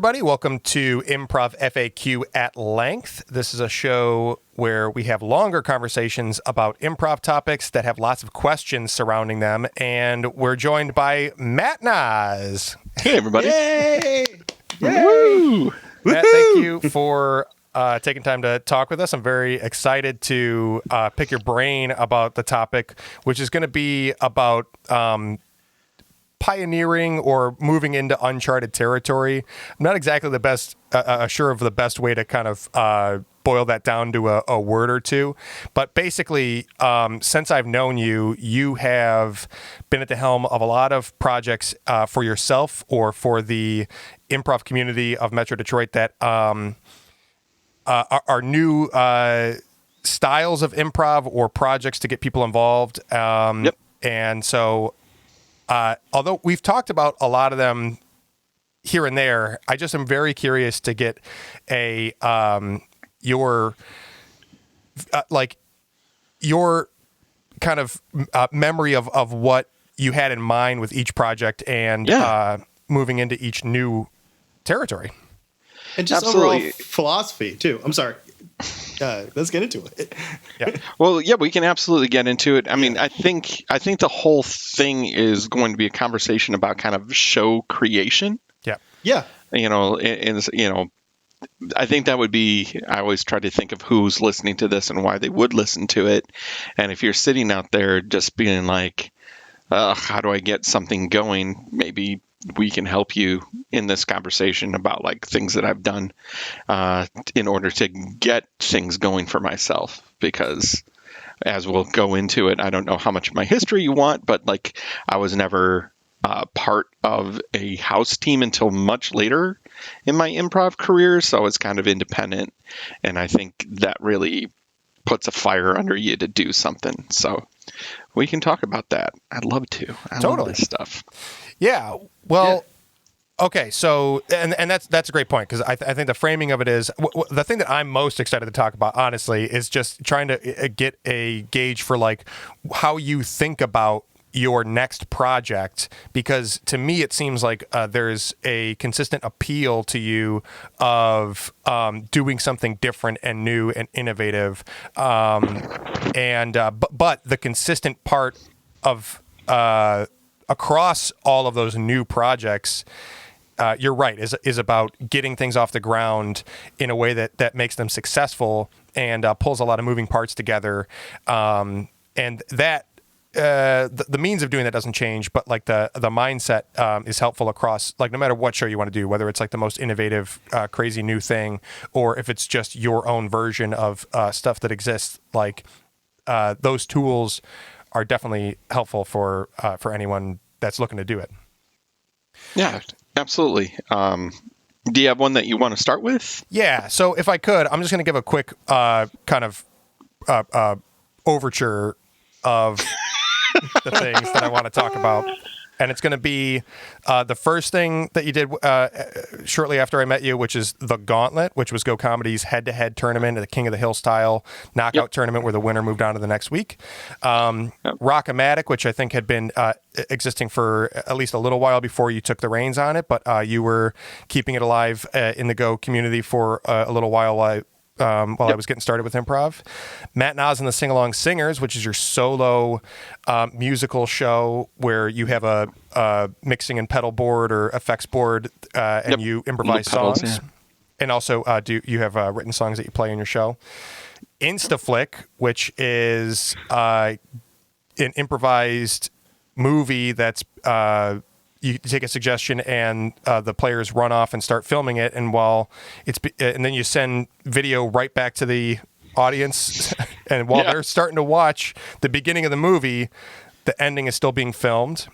everybody. Welcome to Improv FAQ at Length. This is a show where we have longer conversations about improv topics that have lots of questions surrounding them. And we're joined by Matt Naas. Hey, everybody. Yay! Yay! Woo! Matt, thank you for taking time to talk with us. I'm very excited to pick your brain about the topic, which is going to be about pioneering or moving into uncharted territory. I'm not exactly the best, sure of the best way to kind of boil that down to a word or two. But basically, since I've known you, you have been at the helm of a lot of projects for yourself or for the improv community of Metro Detroit that are new styles of improv or projects to get people involved. Yep. And so although we've talked about a lot of them here and there, I just am very curious to get your kind of memory of what you had in mind with each project and moving into each new territory. And just Absolutely. overall philosophy, too. I'm sorry. Let's get into it. Yeah. Well, yeah, we can absolutely get into it. I mean, I think the whole thing is going to be a conversation about kind of show creation. Yeah. Yeah. I think that would be, I always try to think of who's listening to this and why they would listen to it. And if you're sitting out there just being like, how do I get something going? Maybe we can help you in this conversation about like things that I've done in order to get things going for myself. Because as we'll go into it, I don't know how much of my history you want, but like I was never part of a house team until much later in my improv career. So I was kind of independent. And I think that really puts a fire under you to do something. So we can talk about that. I'd love to. I love this stuff. Yeah. Well, okay. So, and that's a great point because I think the framing of it is the thing that I'm most excited to talk about, honestly, is just trying to get a gauge for like how you think about your next project, because to me it seems like there's a consistent appeal to you of doing something different and new and innovative, but the consistent part of across all of those new projects, you're right, is about getting things off the ground in a way that makes them successful and pulls a lot of moving parts together, and that. The means of doing that doesn't change, but like the mindset is helpful across, like no matter what show you want to do, whether it's like the most innovative, crazy new thing, or if it's just your own version of stuff that exists. Like those tools are definitely helpful for anyone that's looking to do it. Yeah, absolutely. Do you have one that you want to start with? Yeah. So if I could, I'm just going to give a quick kind of overture of the things that I want to talk about. And it's going to be the first thing that you did shortly after I met you, which is the Gauntlet, which was Go Comedy's head-to-head tournament, the King of the Hill style knockout tournament where the winner moved on to the next week. Rock-O-Matic, which I think had been existing for at least a little while before you took the reins on it, but you were keeping it alive in the Go community for a little while I was getting started with improv. Matt Naas and the Sing Along Singers, which is your solo musical show where you have a mixing and pedal board or effects board and you improvise songs. Yeah. And also you have written songs that you play in your show. Instaflick, which is an improvised movie that's you take a suggestion and the players run off and start filming it, and and then you send video right back to the audience, and while they're starting to watch the beginning of the movie, the ending is still being filmed,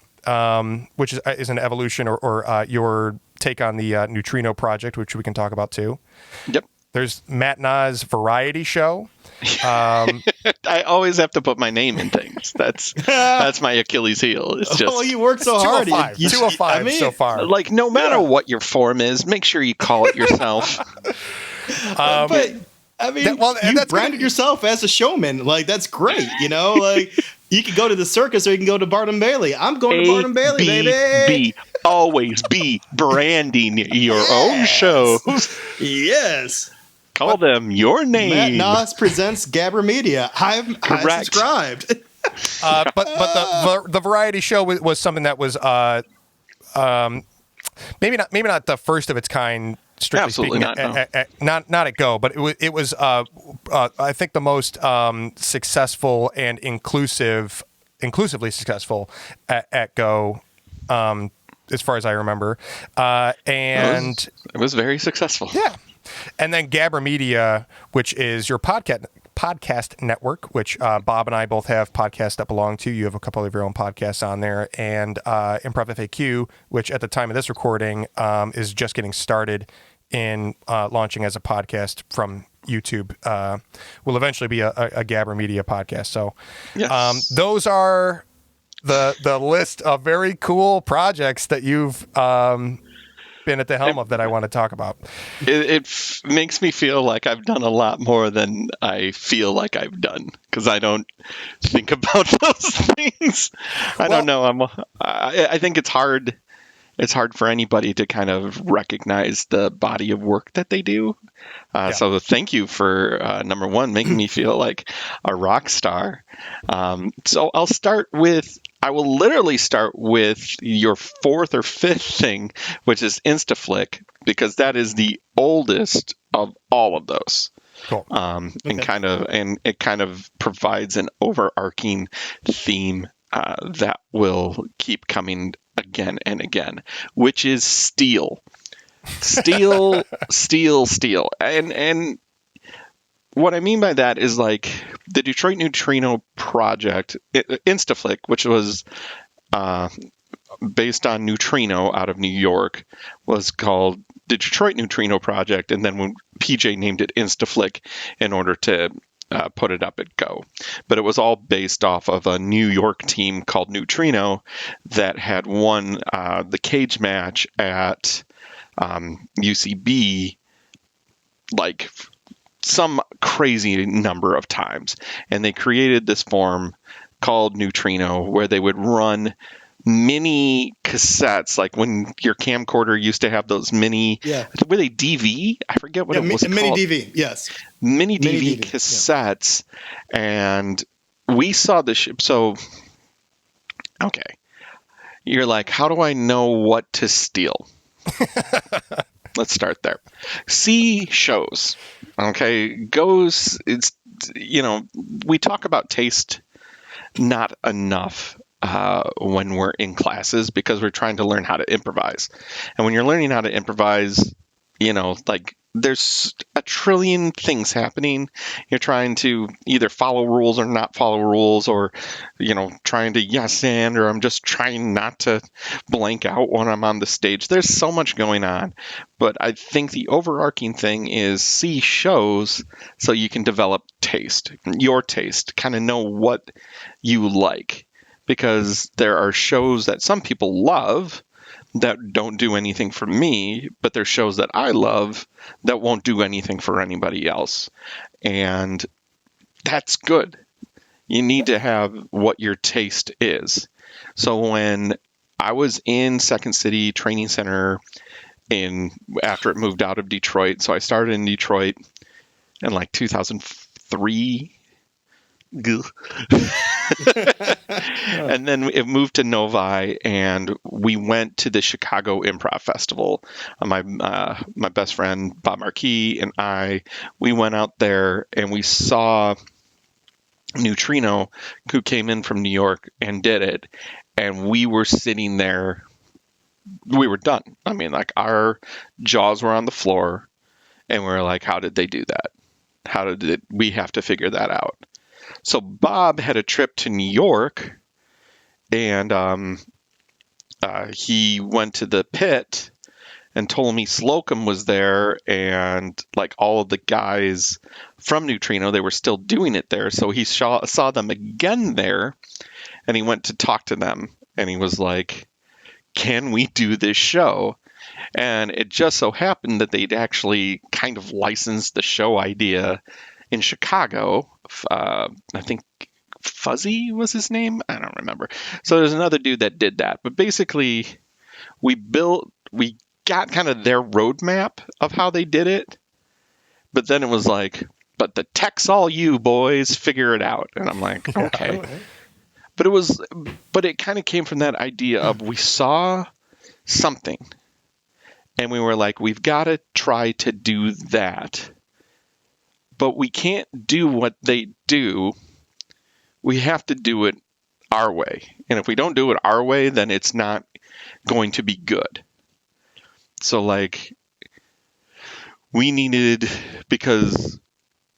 which is an evolution or your take on the Neutrino project, which we can talk about too. Yep. There's Matt Naas' variety show. I always have to put my name in things. That's my Achilles heel. It's just you work so hard. 205 so far. Like no matter what your form is, make sure you call it yourself. But I mean, you branded yourself as a showman. Like that's great. You know, like You can go to the circus or you can go to Barnum Bailey. I'm going to Barnum Bailey, baby. Always be branding your own shows. Yes. Call them your Matt name. Naas presents Gabber Media. I've subscribed. But the variety show was something that was maybe not the first of its kind. Strictly Absolutely speaking, not, not at Go, but it was I think the most successful and inclusively successful at Go, as far as I remember, and it was very successful. Yeah, and then Gabber Media, which is your podcast network, which Bob and I both have podcasts that belong to. You have a couple of your own podcasts on there, and Improv FAQ, which at the time of this recording is just getting started in launching as a podcast from YouTube, will eventually be a Gabber Media podcast. So yes. Those are the list of very cool projects that you've been at the helm of that I want to talk about. It makes me feel like I've done a lot more than I feel like I've done, because I don't think about those things. I don't know. I think it's hard. It's hard for anybody to kind of recognize the body of work that they do. So thank you for number one, making me feel like a rock star. So I will literally start with your fourth or fifth thing, which is Instaflick, because that is the oldest of all of those. Cool. And it kind of provides an overarching theme that will keep coming again and again, which is steal. And what I mean by that is, like, the Detroit Neutrino project, Instaflick, which was based on Neutrino out of New York, was called the Detroit Neutrino project, and then when PJ named it Instaflick in order to put it up at Go. But it was all based off of a New York team called Neutrino that had won the cage match at UCB, like some crazy number of times. And they created this form called Neutrino where they would run mini cassettes, like when your camcorder used to have those mini, were they DV? I forget what it was called. Mini DV, yes. Mini DV cassettes. Yeah. And we saw this. So, okay. You're like, how do I know what to steal? Let's start there. See shows. Okay. We talk about taste not enough when we're in classes, because we're trying to learn how to improvise. And when you're learning how to improvise, like, there's a trillion things happening. You're trying to either follow rules or not follow rules, or, trying to yes and, or I'm just trying not to blank out when I'm on the stage. There's so much going on. But I think the overarching thing is see shows so you can develop taste, your taste, kind of know what you like. Because there are shows that some people love that don't do anything for me, but there's shows that I love that won't do anything for anybody else. And that's good. You need to have what your taste is. So when I was in Second City Training Center after it moved out of Detroit, so I started in Detroit in like 2003. And then it moved to Novi, and we went to the Chicago Improv Festival. My best friend Bob Marquis and we went out there and we saw Neutrino, who came in from New York and did it, and we were sitting there. We were done. I mean, like, our jaws were on the floor, and we were like, "How did they do that? We have to figure that out." So Bob had a trip to New York, and he went to the pit and told me Slocum was there, and like all of the guys from Neutrino, they were still doing it there. So he saw them again there, and he went to talk to them, and he was like, "Can we do this show?" And it just so happened that they'd actually kind of licensed the show idea in Chicago, I think Fuzzy was his name. I don't remember. So there's another dude that did that. But basically, we got kind of their roadmap of how they did it. But then it was like, but the tech's all you boys, figure it out. And I'm like, okay. But it kind of came from that idea of we saw something and we were like, we've got to try to do that. But we can't do what they do. We have to do it our way. And if we don't do it our way, then it's not going to be good. So like we needed, because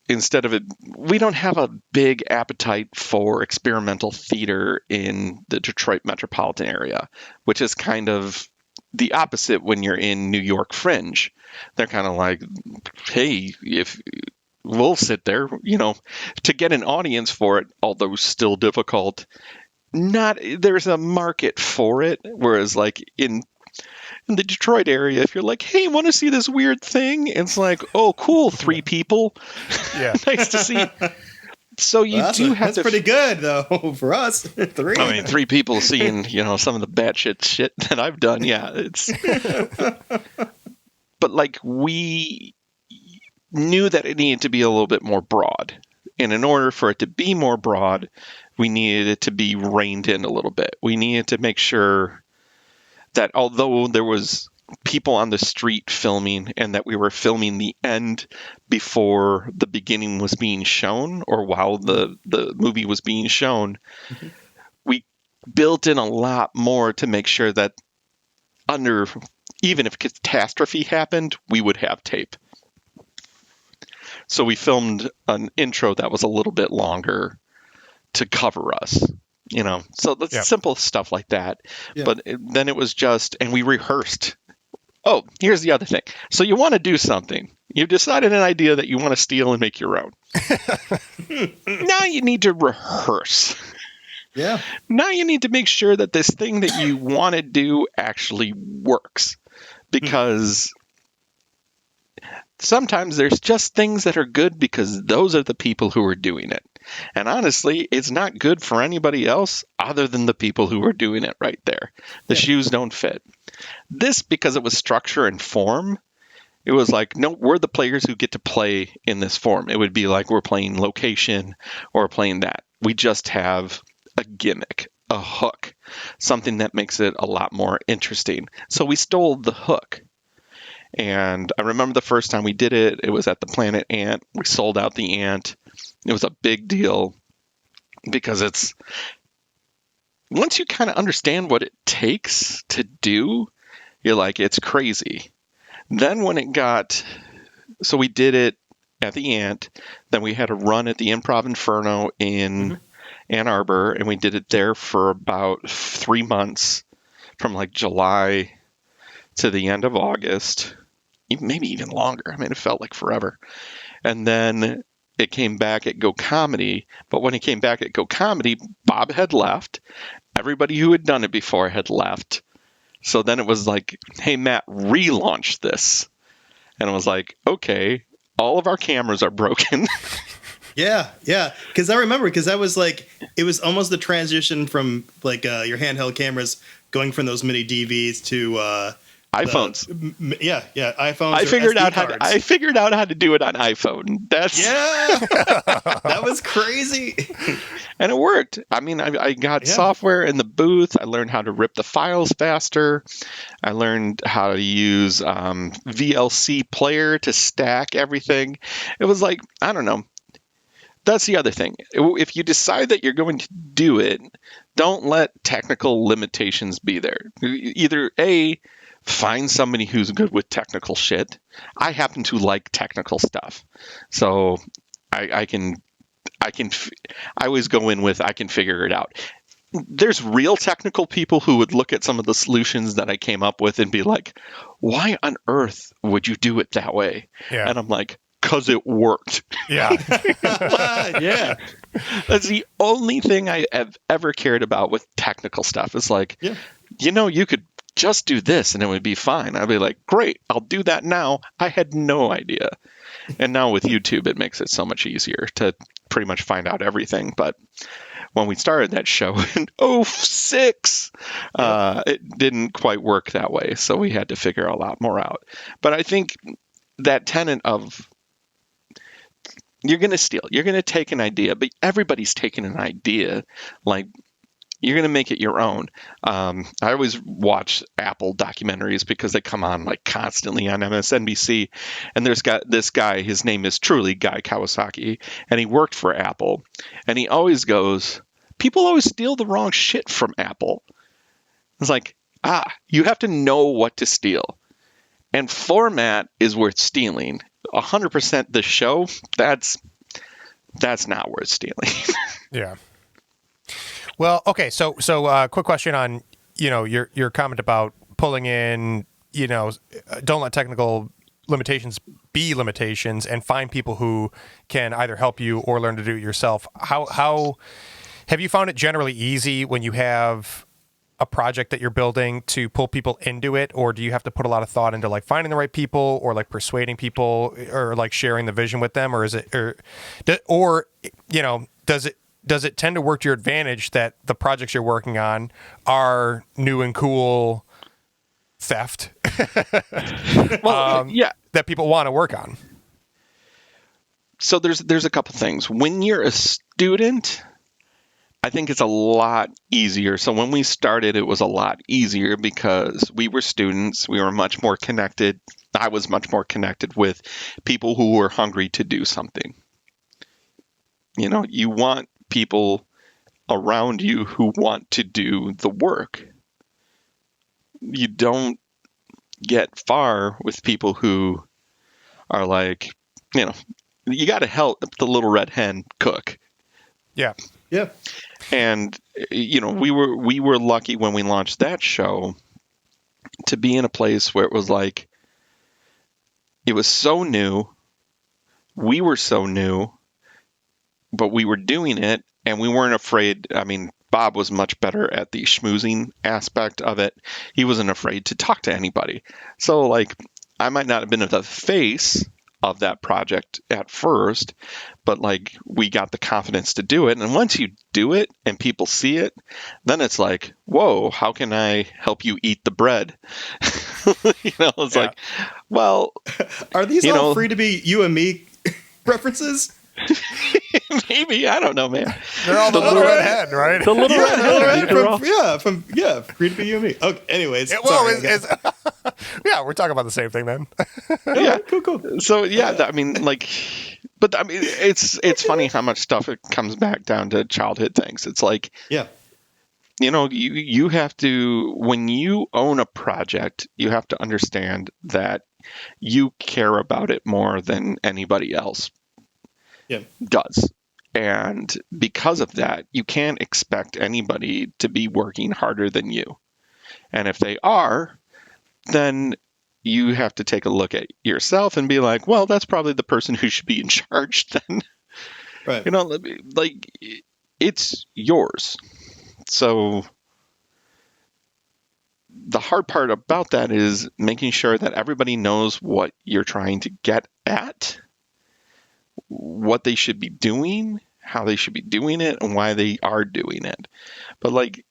instead of it, we don't have a big appetite for experimental theater in the Detroit metropolitan area, which is kind of the opposite when you're in New York Fringe. They're kind of like, hey, if we'll sit there, to get an audience for it, although still difficult, there's a market for it. Whereas like in the Detroit area, if you're like, hey, want to see this weird thing? It's like, oh, cool, 3 people. Yeah. Nice to see. So that's pretty good, though, for us. 3. I mean, 3 people seeing, some of the batshit shit that I've done. Yeah, it's. But like we knew that it needed to be a little bit more broad. And in order for it to be more broad, we needed it to be reined in a little bit. We needed to make sure that although there was people on the street filming and that we were filming the end before the beginning was being shown or while the movie was being shown, we built in a lot more to make sure that even if catastrophe happened, we would have tape. So we filmed an intro that was a little bit longer to cover us. So that's simple stuff like that. Yeah. But then it was and we rehearsed. Oh, here's the other thing. So you want to do something. You've decided an idea that you want to steal and make your own. Now you need to rehearse. Yeah. Now you need to make sure that this thing that you want to do actually works. Because sometimes there's just things that are good because those are the people who are doing it. And honestly, it's not good for anybody else other than the people who are doing it right there. The shoes don't fit. This, because it was structure and form, it was like, no, we're the players who get to play in this form. It would be like we're playing location or playing that. We just have a gimmick, a hook, something that makes it a lot more interesting. So we stole the hook. And I remember the first time we did it, it was at the Planet Ant. We sold out the Ant. It was a big deal because once you kind of understand what it takes to do, you're like, it's crazy. Then when so we did it at the Ant, then we had a run at the Improv Inferno in Ann Arbor, and we did it there for about 3 months, from like July to the end of August, maybe even longer. I mean, it felt like forever. And then it came back at Go Comedy, but when it came back at Go Comedy, Bob had left. Everybody who had done it before had left. So then it was like, hey, Matt, relaunch this. And I was like, okay, all of our cameras are broken. Yeah. Because I remember, that was like, it was almost the transition from like your handheld cameras going from those mini DVs to iPhones. iPhones. I figured out how to do it on iPhone. That was crazy. And it worked. I mean, I got software in the booth. I learned how to rip the files faster. I learned how to use VLC player to stack everything. It was like, I don't know. That's the other thing. If you decide that you're going to do it, don't let technical limitations be there. Either find somebody who's good with technical shit. I happen to like technical stuff. So I always go in with, I can figure it out. There's real technical people who would look at some of the solutions that I came up with and be like, why on earth would you do it that way? Yeah. And I'm like, because it worked. Yeah. Yeah. That's the only thing I have ever cared about with technical stuff. It's like, you could just do this and it would be fine. I'd be like, great, I'll do that now. I had no idea. And now with YouTube, it makes it so much easier to pretty much find out everything. But when we started that show in '06, it didn't quite work that way. So we had to figure a lot more out. But I think that tenet of you're going to steal, you're going to take an idea, but everybody's taking an idea. Like, you're going to make it your own. I always watch Apple documentaries because they come on like constantly on MSNBC. And there's got this guy, his name is truly Guy Kawasaki, and he worked for Apple. And he always goes, people always steal the wrong shit from Apple. It's like, you have to know what to steal. And format is worth stealing. 100% the show, that's not worth stealing. Yeah. Well, okay. So, quick question on, your comment about pulling in, don't let technical limitations be limitations, and find people who can either help you or learn to do it yourself. How have you found it generally easy when you have a project that you're building to pull people into it, or do you have to put a lot of thought into like finding the right people, or like persuading people, or like sharing the vision with them, or is it, does it tend to work to your advantage that the projects you're working on are new and cool theft that people want to work on? So there's a couple things. When you're a student, I think it's a lot easier. So when we started, it was a lot easier because we were students. We were much more connected. I was much more connected with people who were hungry to do something. You want people around you who want to do the work. You don't get far with people who are like, you got to help the little red hen cook. Yeah. Yeah. And we were lucky when we launched that show to be in a place where it was like, it was so new, we were so new, but we were doing it and we weren't afraid. I mean, Bob was much better at the schmoozing aspect of it. He wasn't afraid to talk to anybody. So like, I might not have been the face of that project at first, but like, we got the confidence to do it. And once you do it and people see it, then it's like, whoa, how can I help you eat the bread? It's like, well, are these all free to be you and me references? Maybe, I don't know, man. They're all the little red hen, right? The little red hen. Free to be you and me. Okay, anyways. We're talking about the same thing then. Yeah, cool. So I mean, like, but I mean, it's funny how much stuff it comes back down to childhood things. It's like, you have to, when you own a project, you have to understand that you care about it more than anybody else does. And because of that, you can't expect anybody to be working harder than you. And if they are, then you have to take a look at yourself and be like, well, that's probably the person who should be in charge then. Right. Like, it's yours. So the hard part about that is making sure that everybody knows what you're trying to get at, what they should be doing, how they should be doing it, and why they are doing it. But like,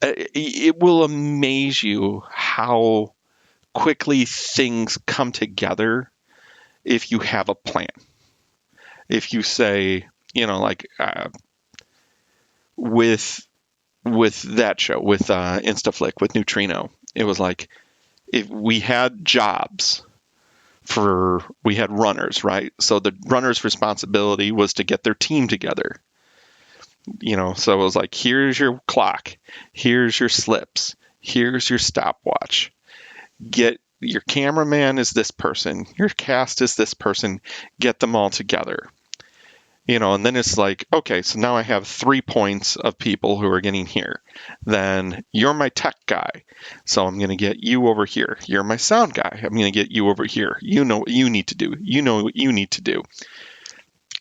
it will amaze you how quickly things come together if you have a plan. If you say, with that show, with Instaflick, with Neutrino, it was like, if we had jobs we had runners, right? So the runner's responsibility was to get their team together. So it was like, here's your clock, here's your slips, here's your stopwatch. Get your cameraman is this person, your cast is this person, get them all together. And then it's like, okay, so now I have 3 points of people who are getting here. Then you're my tech guy, so I'm going to get you over here. You're my sound guy. I'm going to get you over here. You know what you need to do. You know what you need to do.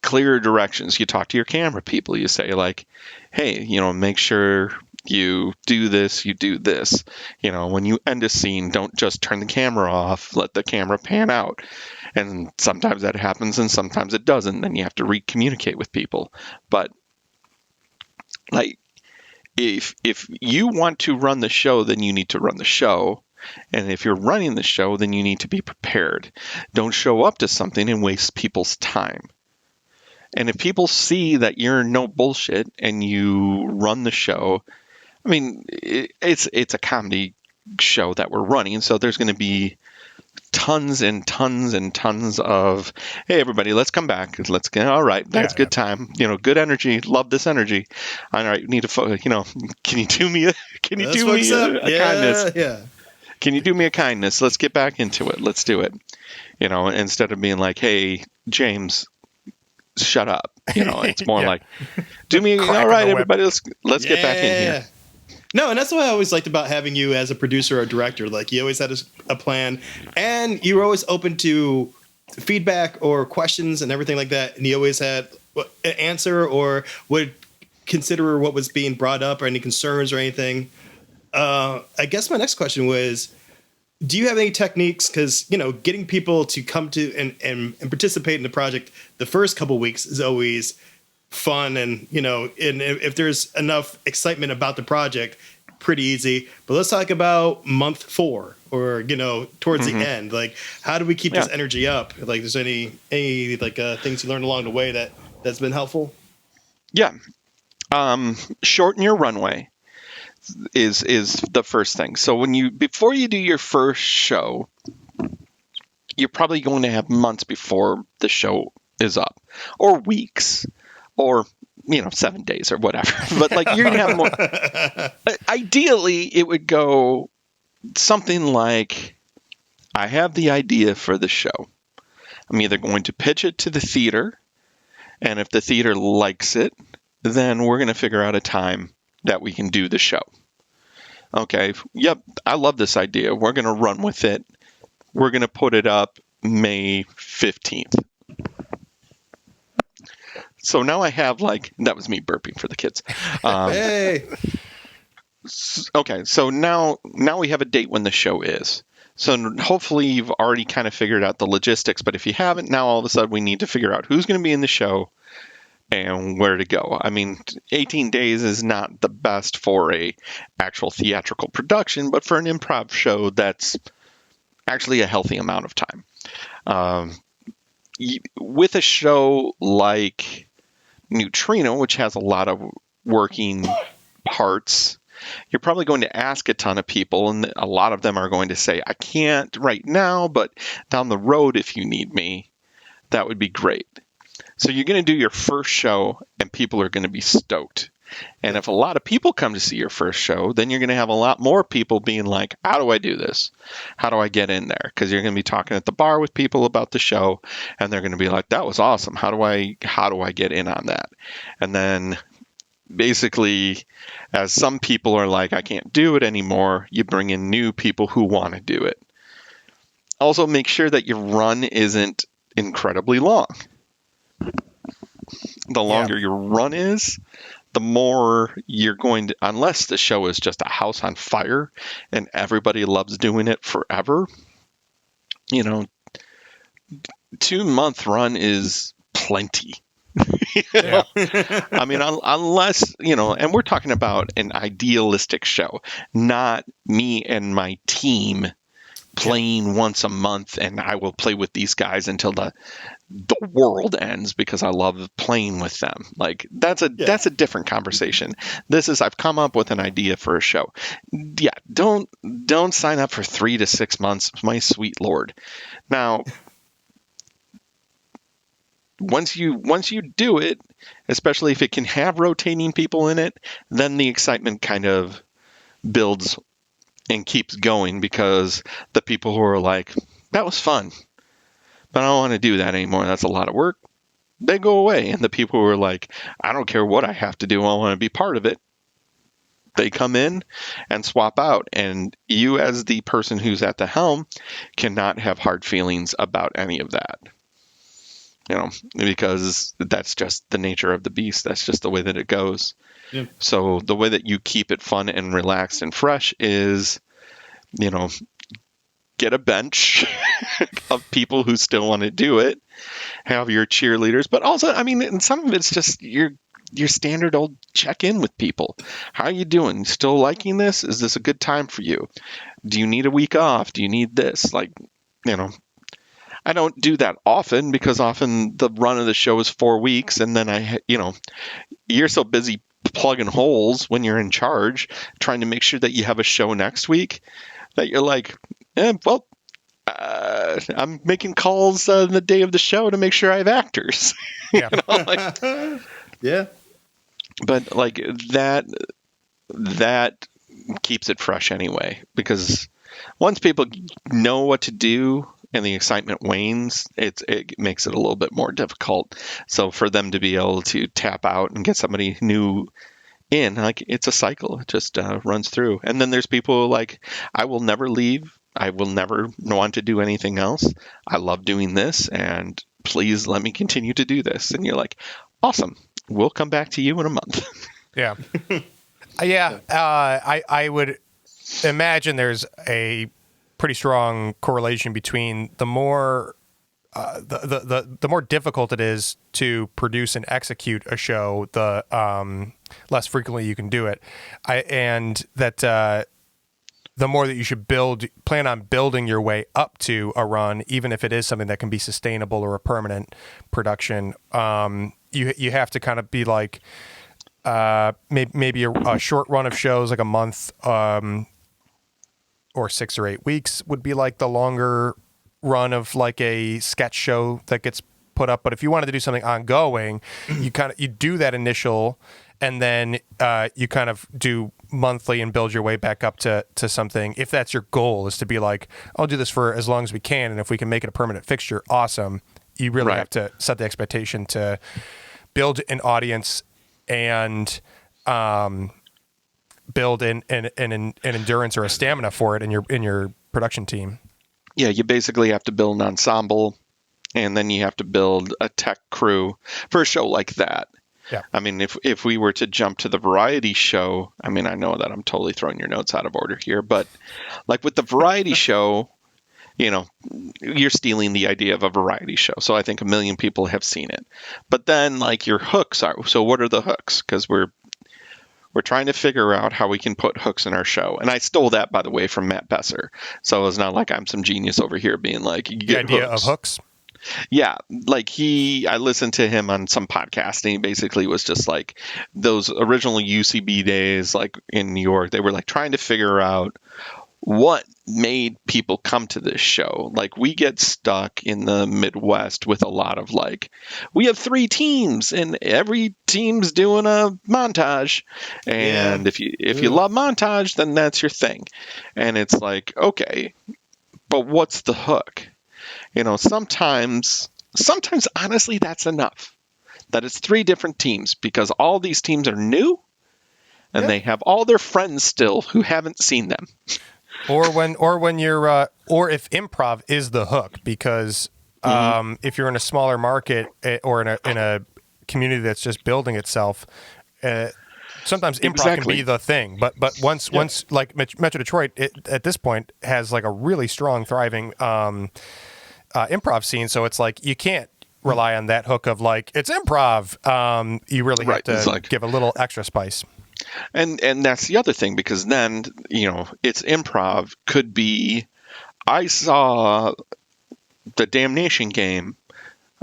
Clear directions. You talk to your camera people. You say like, hey, make sure you do this, you do this. When you end a scene, don't just turn the camera off. Let the camera pan out. And sometimes that happens and sometimes it doesn't. Then you have to re-communicate with people. But Like, if you want to run the show, then you need to run the show. And if you're running the show, then you need to be prepared. Don't show up to something and waste people's time. And if people see that you're no bullshit and you run the show, I mean, it's a comedy show that we're running, so there's going to be tons and tons and tons of, hey, everybody, let's come back. Let's get, all right, that's good time. Good energy. Love this energy. All right, need to, can you do me a kindness? Yeah. Can you do me a kindness? Let's get back into it. Let's do it. Instead of being like, hey, James, shut up. It's more like, do me, all right, everybody, let's get back in here. No, and that's what I always liked about having you as a producer or director. Like, you always had a plan, and you were always open to feedback or questions and everything like that. And you always had an answer or would consider what was being brought up or any concerns or anything. I guess my next question was, do you have any techniques? Because, getting people to come to and participate in the project the first couple weeks is always fun. And, and if there's enough excitement about the project, pretty easy. But let's talk about month 4 or, towards the end. Like, how do we keep this energy up? Like, there's any things you learned along the way that's been helpful? Yeah. Shorten your runway is the first thing. So before you do your first show, you're probably going to have months before the show is up, or weeks, or 7 days or whatever. But like, you're gonna have more. Ideally, it would go something like, I have the idea for the show. I'm either going to pitch it to the theater, and if the theater likes it, then we're going to figure out a time that we can do the show. Okay, yep, I love this idea. We're going to run with it. We're going to put it up May 15th. So now I have that was me burping for the kids. Hey. Okay, so now we have a date when the show is. So hopefully you've already kind of figured out the logistics, but if you haven't, now all of a sudden we need to figure out who's going to be in the show and where to go. I mean, 18 days is not the best for a actual theatrical production, but for an improv show, that's actually a healthy amount of time. With a show like Neutrino, which has a lot of working parts, you're probably going to ask a ton of people, and a lot of them are going to say, I can't right now, but down the road, if you need me, that would be great. So you're going to do your first show, and people are going to be stoked. And if a lot of people come to see your first show, then you're going to have a lot more people being like, how do I do this? How do I get in there? Because you're going to be talking at the bar with people about the show, and they're going to be like, that was awesome. How do I get in on that? And then basically, as some people are like, I can't do it anymore, you bring in new people who want to do it. Also, make sure that your run isn't incredibly long. The longer your run is, the more you're going to, unless the show is just a house on fire and everybody loves doing it forever, 2-month run is plenty. I mean, unless, and we're talking about an idealistic show, not me and my team playing once a month, and I will play with these guys until the world ends because I love playing with them. Like, that's a different conversation. This is, I've come up with an idea for a show. Yeah, don't sign up for 3 to 6 months, my sweet Lord. Now, once you do it, especially if it can have rotating people in it, then the excitement kind of builds and keeps going, because the people who are like, that was fun, but I don't want to do that anymore, that's a lot of work, they go away. And the people who are like, I don't care what I have to do, I want to be part of it, they come in and swap out. And you, as the person who's at the helm, cannot have hard feelings about any of that. Because that's just the nature of the beast. That's just the way that it goes. Yeah. So the way that you keep it fun and relaxed and fresh is, get a bench of people who still want to do it, have your cheerleaders, but also, I mean, and some of it's just your standard old check in with people. How are you doing? Still liking this? Is this a good time for you? Do you need a week off? Do you need this? Like, you know, I don't do that often because often the run of the show is 4 weeks, and then you're so busy plugging holes when you're in charge, trying to make sure that you have a show next week, that you're like, I'm making calls the day of the show to make sure I have actors. Yeah. Yeah. But like that keeps it fresh anyway, because once people know what to do and the excitement wanes, it makes it a little bit more difficult. So for them to be able to tap out and get somebody new in, like, it's a cycle. It just runs through. And then there's people like, I will never leave. I will never want to do anything else. I love doing this, and please let me continue to do this. And you're like, awesome. We'll come back to you in a month. Yeah. I would imagine there's a pretty strong correlation between the more the more difficult it is to produce and execute a show, the less frequently you can do it. The more that you should plan on building your way up to a run, even if it is something that can be sustainable or a permanent production. You have to kind of be like maybe a short run of shows, like a month, or 6 or 8 weeks would be like the longer run of like a sketch show that gets put up. But if you wanted to do something ongoing, you do that initial, and then you kind of do monthly and build your way back up to something. If that's your goal, is to be like, I'll do this for as long as we can, and if we can make it a permanent fixture, awesome. You really have to set the expectation to build an audience and build an endurance or a stamina for it in your production team. Yeah, you basically have to build an ensemble, and then you have to build a tech crew for a show like that. Yeah. I mean, if we were to jump to the variety show, I mean, I know that I'm totally throwing your notes out of order here, but like with the variety show, you're stealing the idea of a variety show. So I think 1 million people have seen it. But then like your hooks are, so what are the hooks? Because we're trying to figure out how we can put hooks in our show. And I stole that, by the way, from Matt Besser. So it's not like I'm some genius over here being like, you get the idea hooks. of hooks. Yeah, like I listened to him on some podcast, and he basically was just like, those original UCB days, like in New York, they were like trying to figure out what made people come to this show. Like, we get stuck in the Midwest with a lot of like, we have 3 teams and every team's doing a montage, and if you love montage, then that's your thing. And it's like, okay, but what's the hook? Sometimes honestly, that's enough. That it's 3 different teams, because all these teams are new, and they have all their friends still who haven't seen them. Or if improv is the hook, because if you're in a smaller market or in a community that's just building itself, sometimes improv can be the thing. But once like Metro Detroit at this point has like a really strong, thriving improv scene, so it's like you can't rely on that hook of like, it's improv. You really have to give a little extra spice. And that's the other thing, because then, it's improv could be, I saw the Damnation game,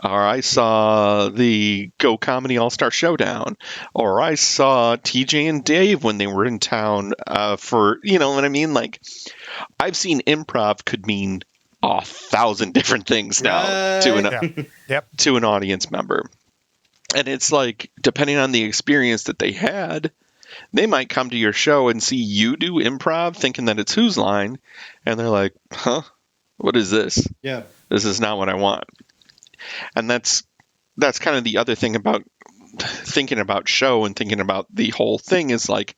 or I saw the Go Comedy All-Star Showdown, or I saw TJ and Dave when they were in town for, you know what I mean? Like, I've seen improv could mean 1,000 different things now to an audience member. And it's like, depending on the experience that they had, they might come to your show and see you do improv thinking that it's Whose Line, and they're like, huh, what is this? Yeah. This is not what I want. And that's kind of the other thing about thinking about show and thinking about the whole thing, is like,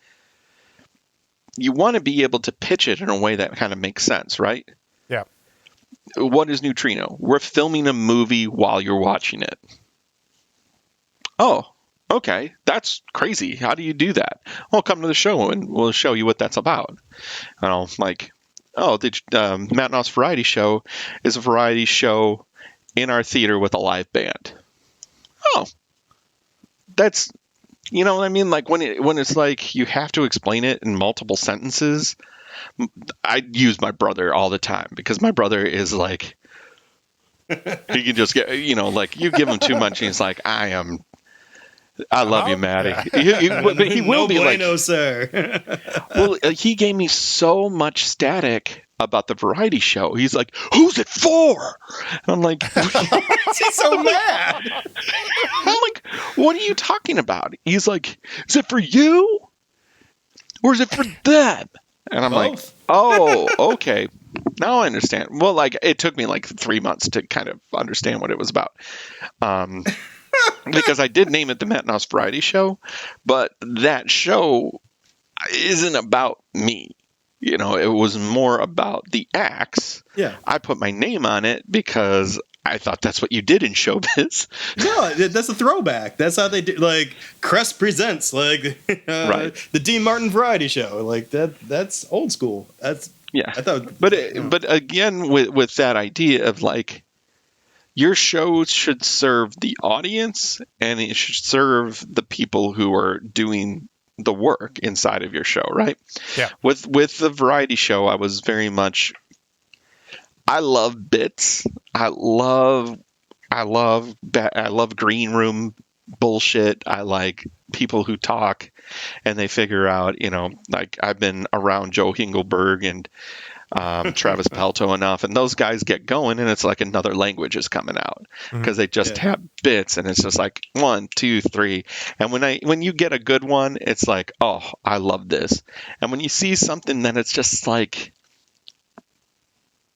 you want to be able to pitch it in a way that kind of makes sense, right? Yeah. What is Neutrino? We're filming a movie while you're watching it. Oh, okay, that's crazy. How do you do that? Well, come to the show and we'll show you what that's about. Like, the Matt Naas Variety Show is a variety show in our theater with a live band. Oh, that's You know what I mean? Like when it's like you have to explain it in multiple sentences. I use my brother all the time because my brother is like, he can just get, like you give him too much and he's like, I love you, out? Maddie. Yeah. But he will No be bueno, like, sir. well, he gave me so much static about the variety show. He's like, who's it for? And I'm like, He's so mad. what are you talking about? He's like, is it for you or is it for them? And I'm like, Both. oh, okay. Now I understand. Well, like it took me like 3 months to kind of understand what it was about. Because I did name it the Matt Naas Variety Show, but that show isn't about me. It was more about the acts. Yeah. I put my name on it because I thought that's what you did in showbiz. No, that's a throwback. That's how they do. Like Crest presents, like Right. the Dean Martin Variety Show. Like that. That's old school. That's Yeah. I thought. But again, with that idea of like, your show should serve the audience and it should serve the people who are doing the work inside of your show, right? Yeah. With the variety show, I was very much, I love bits. I love green room bullshit. I like people who talk and they figure out, like I've been around Joe Hingelberg and Travis Pelto enough, and those guys get going and it's like another language is coming out because they just have bits and it's just like 1, 2, 3. And when you get a good one, it's like, oh, I love this. And when you see something that it's just like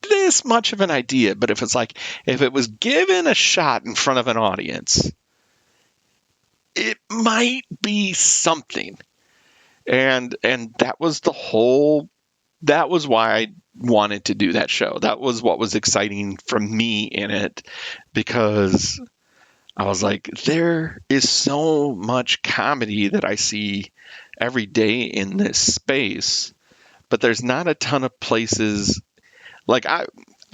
this much of an idea, but if it was given a shot in front of an audience, it might be something. And that was that was why I wanted to do that show. That was what was exciting from me in it, because I was like, there is so much comedy that I see every day in this space, but there's not a ton of places. Like I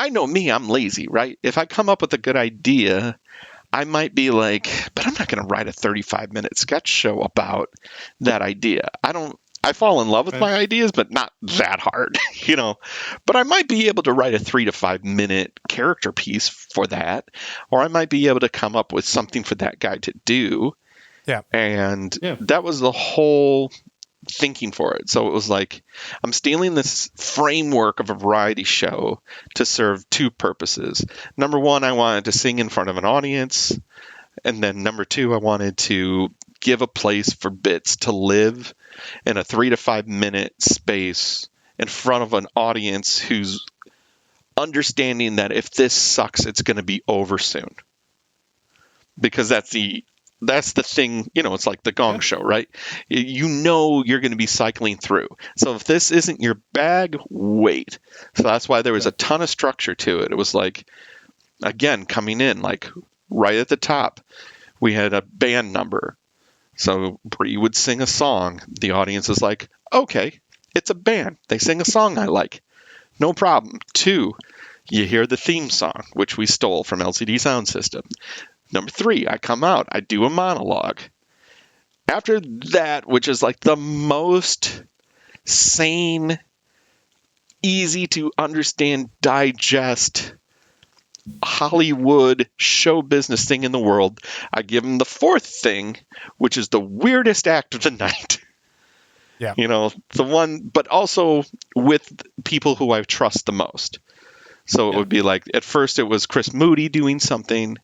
know me, I'm lazy, right? If I come up with a good idea, I might be like, but I'm not going to write a 35-minute sketch show about that idea. I fall in love with my ideas, but not that hard, But I might be able to write a 3 to 5 minute character piece for that, or I might be able to come up with something for that guy to do. Yeah. And that was the whole thinking for it. So it was like, I'm stealing this framework of a variety show to serve two purposes. Number one, I wanted to sing in front of an audience. And then number two, I wanted to give a place for bits to live in a 3 to 5 minute space in front of an audience who's understanding that if this sucks, it's going to be over soon. Because that's the thing, it's like the Gong Show, right? You're going to be cycling through. So if this isn't your bag, wait. So that's why there was a ton of structure to it. It was like, again, coming in, like right at the top, we had a band number. So Bree would sing a song. The audience is like, okay, it's a band. They sing a song I like. No problem. 2, you hear the theme song, which we stole from LCD Sound System. Number 3, I come out. I do a monologue. After that, which is like the most sane, easy to understand, digest Hollywood show business thing in the world, I give them the 4th thing, which is the weirdest act of the night. Yeah. The one, but also with people who I trust the most. So it would be like, at first it was Chris Moody doing something,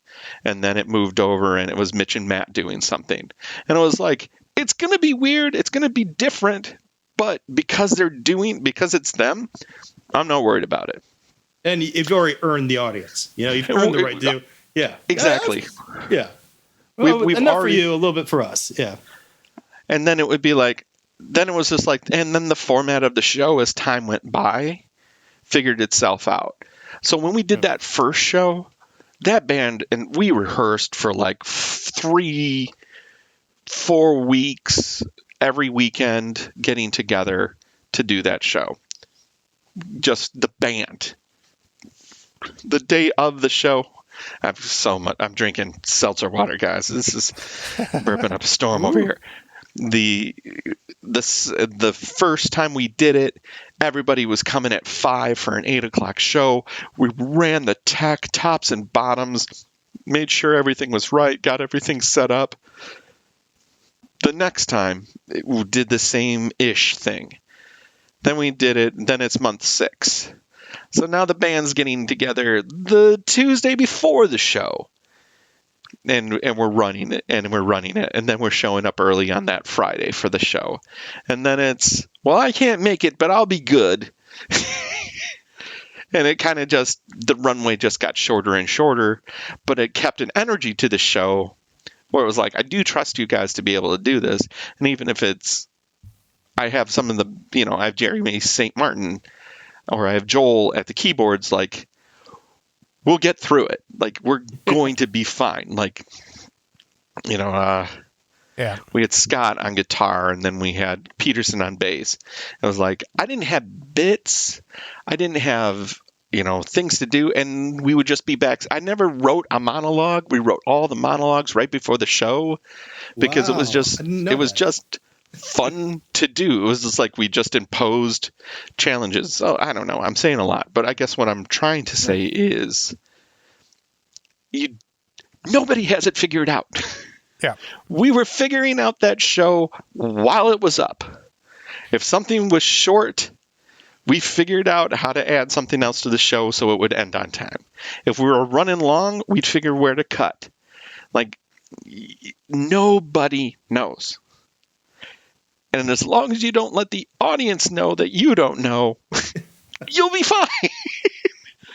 and then it moved over and it was Mitch and Matt doing something. And it was like, it's going to be weird, it's going to be different, but because it's them, I'm not worried about it. And you've already earned the audience. You've earned the right to. Yeah. Exactly. Yeah. Well, We've enough already, for you, a little bit for us. Yeah. And then it would be like, then it was just like, and then the format of the show as time went by figured itself out. So when we did that first show, that band, and we rehearsed for like 3-4 weeks every weekend, getting together to do that show. Just the band. The day of the show, I'm drinking seltzer water, guys. This is burping up a storm over here. the first time we did it, everybody was coming at 5 for an 8 o'clock show. We ran the tech tops and bottoms, made sure everything was right, got everything set up. The next time we did the same ish thing. Then we did it. Then it's month 6. So now the band's getting together the Tuesday before the show. And we're running it, and then we're showing up early on that Friday for the show. And then it's, well, I can't make it, but I'll be good. And it kind of just, the runway just got shorter and shorter, but it kept an energy to the show where it was like, I do trust you guys to be able to do this. And even if it's, I have some of the, I have Jeremy St. Martin, or I have Joel at the keyboards, like, we'll get through it. Like, we're going to be fine. Like, Yeah. we had Scott on guitar, and then we had Peterson on bass. I was like, I didn't have bits. I didn't have, things to do, and we would just be back. I never wrote a monologue. We wrote all the monologues right before the show because it was just fun to do. It was just like we just imposed challenges. So I don't know. I'm saying a lot, but I guess what I'm trying to say is nobody has it figured out. Yeah. We were figuring out that show while it was up. If something was short, we figured out how to add something else to the show so it would end on time. If we were running long, we'd figure where to cut. Like, nobody knows. And as long as you don't let the audience know that you don't know, you'll be fine.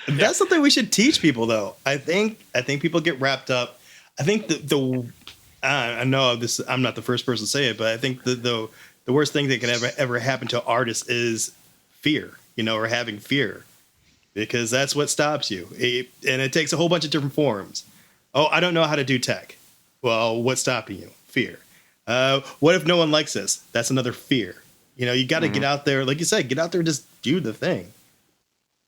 That's something we should teach people, though. I think people get wrapped up. I think I know this. I'm not the first person to say it, but I think the worst thing that can ever happen to artists is fear, or having fear, because that's what stops you. And it takes a whole bunch of different forms. Oh, I don't know how to do tech. Well, what's stopping you? Fear. What if no one likes this? That's another fear. You got to get out there, like you said, get out there and just do the thing.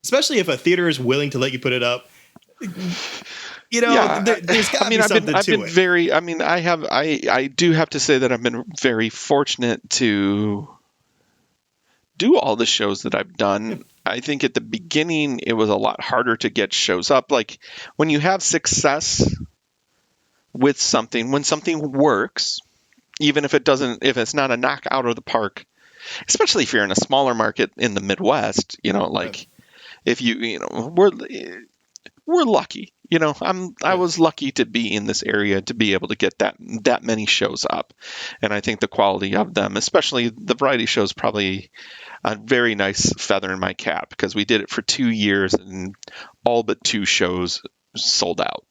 Especially if a theater is willing to let you put it up. There's got to be something to it. I do have to say that I've been very fortunate to do all the shows that I've done. I think at the beginning it was a lot harder to get shows up. Like, when you have success with something, when something works, even if it's not a knockout of the park, especially if you're in a smaller market in the Midwest, if we're lucky, I was lucky to be in this area to be able to get that many shows up. And I think the quality of them, especially the variety shows, probably a very nice feather in my cap, because we did it for 2 years and all but 2 shows sold out,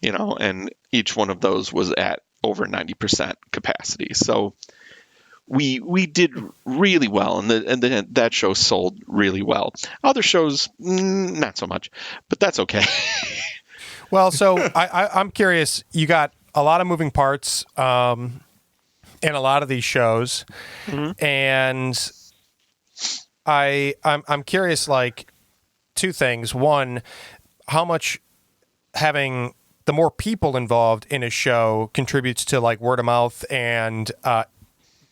and each one of those was at over 90% capacity. So we did really well, and that show sold really well. Other shows, not so much, but that's okay. Well, so I'm curious. You got a lot of moving parts in a lot of these shows, and I'm curious, like, 2 things. One, how much having the more people involved in a show contributes to, like, word of mouth and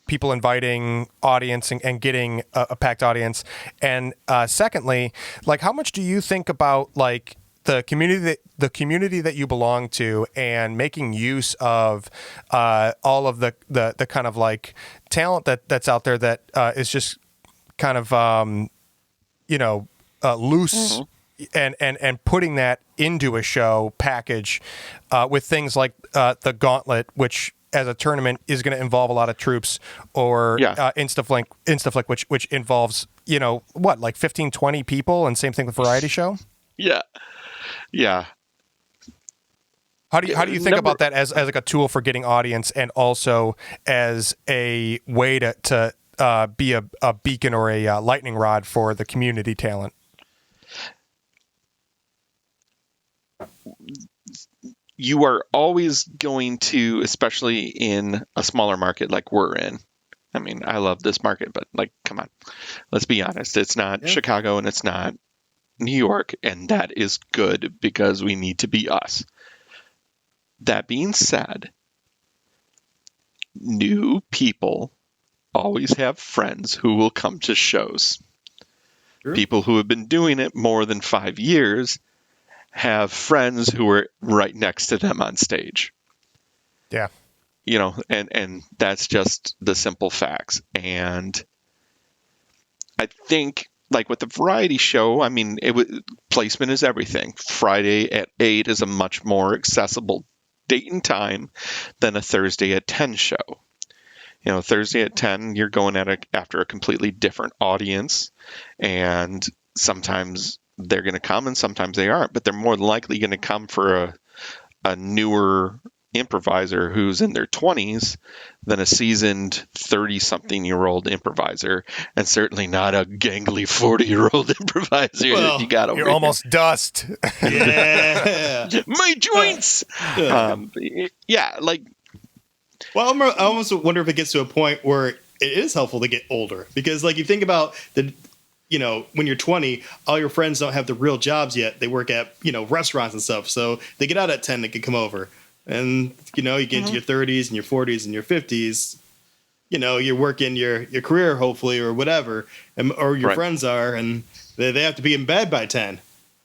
people inviting audience and getting a packed audience. And secondly, like, how much do you think about, like, the community that you belong to and making use of all of the kind of, like, talent that's out there that is just kind of loose, and putting that into a show package with things like the Gauntlet, which as a tournament is going to involve a lot of troops, or Instaflick, which involves, like 15, 20 people, and same thing with variety show. Yeah. How do you think about that as like a tool for getting audience, and also as a way to be a beacon or a lightning rod for the community talent? You are always going to, especially in a smaller market like we're in. I mean, I love this market, but, like, come on, let's be honest. It's not Chicago and it's not New York, and that is good because we need to be us. That being said, new people always have friends who will come to shows. True. People who have been doing it more than 5 years have friends who are right next to them on stage. Yeah. And that's just the simple facts. And I think, like with the variety show, I mean, placement is everything. Friday at 8 is a much more accessible date and time than a Thursday at 10 show. Thursday at 10, you're going after a completely different audience, and sometimes they're going to come and sometimes they aren't, but they're more than likely going to come for a newer improviser who's in their 20s than a seasoned 30-something-year-old improviser, and certainly not a gangly 40-year-old improviser that you got over You're here. almost dust. Yeah. My joints! Well, I almost wonder if it gets to a point where it is helpful to get older, because like you think about when you're 20, all your friends don't have the real jobs yet. They work at, restaurants and stuff. So they get out at 10, they can come over. And, you get into your 30s and your 40s and your 50s, you're working your career, hopefully, or whatever, or your friends are, and they have to be in bed by 10.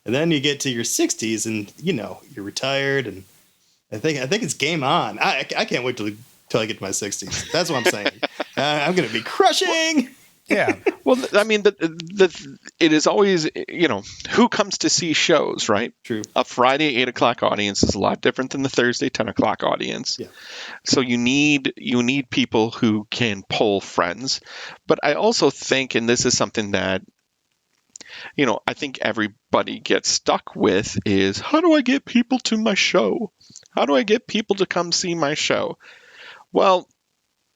And then you get to your 60s and, you're retired, and I think it's game on. I can't wait till I get to my 60s. That's what I'm saying. I'm going to be crushing. Yeah. Well, I mean, it is always, who comes to see shows, right? True. A Friday 8 o'clock audience is a lot different than the Thursday 10 o'clock audience. Yeah. So you need people who can pull friends. But I also think, and this is something that, I think everybody gets stuck with, is how do I get people to my show? How do I get people to come see my show? Well,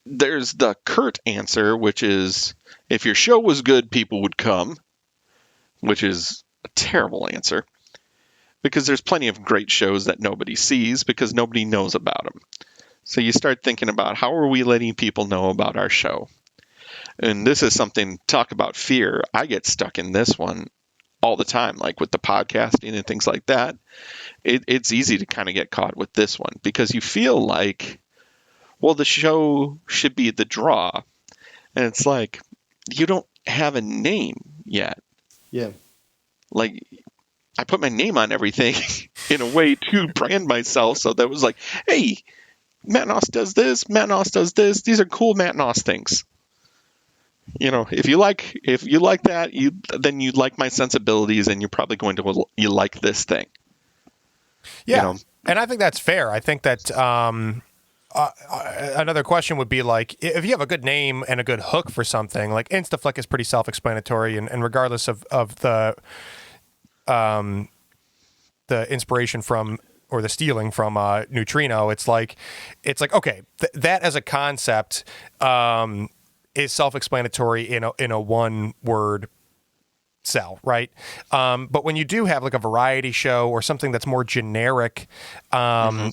there's the curt answer, which is, if your show was good, people would come, which is a terrible answer, because there's plenty of great shows that nobody sees because nobody knows about them. So you start thinking about, how are we letting people know about our show? And this is something, talk about fear. I get stuck in this one all the time, like with the podcasting and things like that. It's easy to kind of get caught with this one because you feel like, well, the show should be the draw. And it's like, you don't have a name yet. Yeah. Like, I put my name on everything in a way to brand myself. So that was like, hey, Matt Naas does this, Matt Naas does this. These are cool Matt Naas things. If you like that, then you like my sensibilities, and you're probably going to you like this thing. Yeah. And I think that's fair. I think that another question would be like, if you have a good name and a good hook for something, like Instaflick is pretty self-explanatory, and regardless of the inspiration from, or the stealing from Neutrino, it's like okay, that as a concept is self-explanatory in a one-word sell, right? But when you do have like a variety show or something that's more generic, or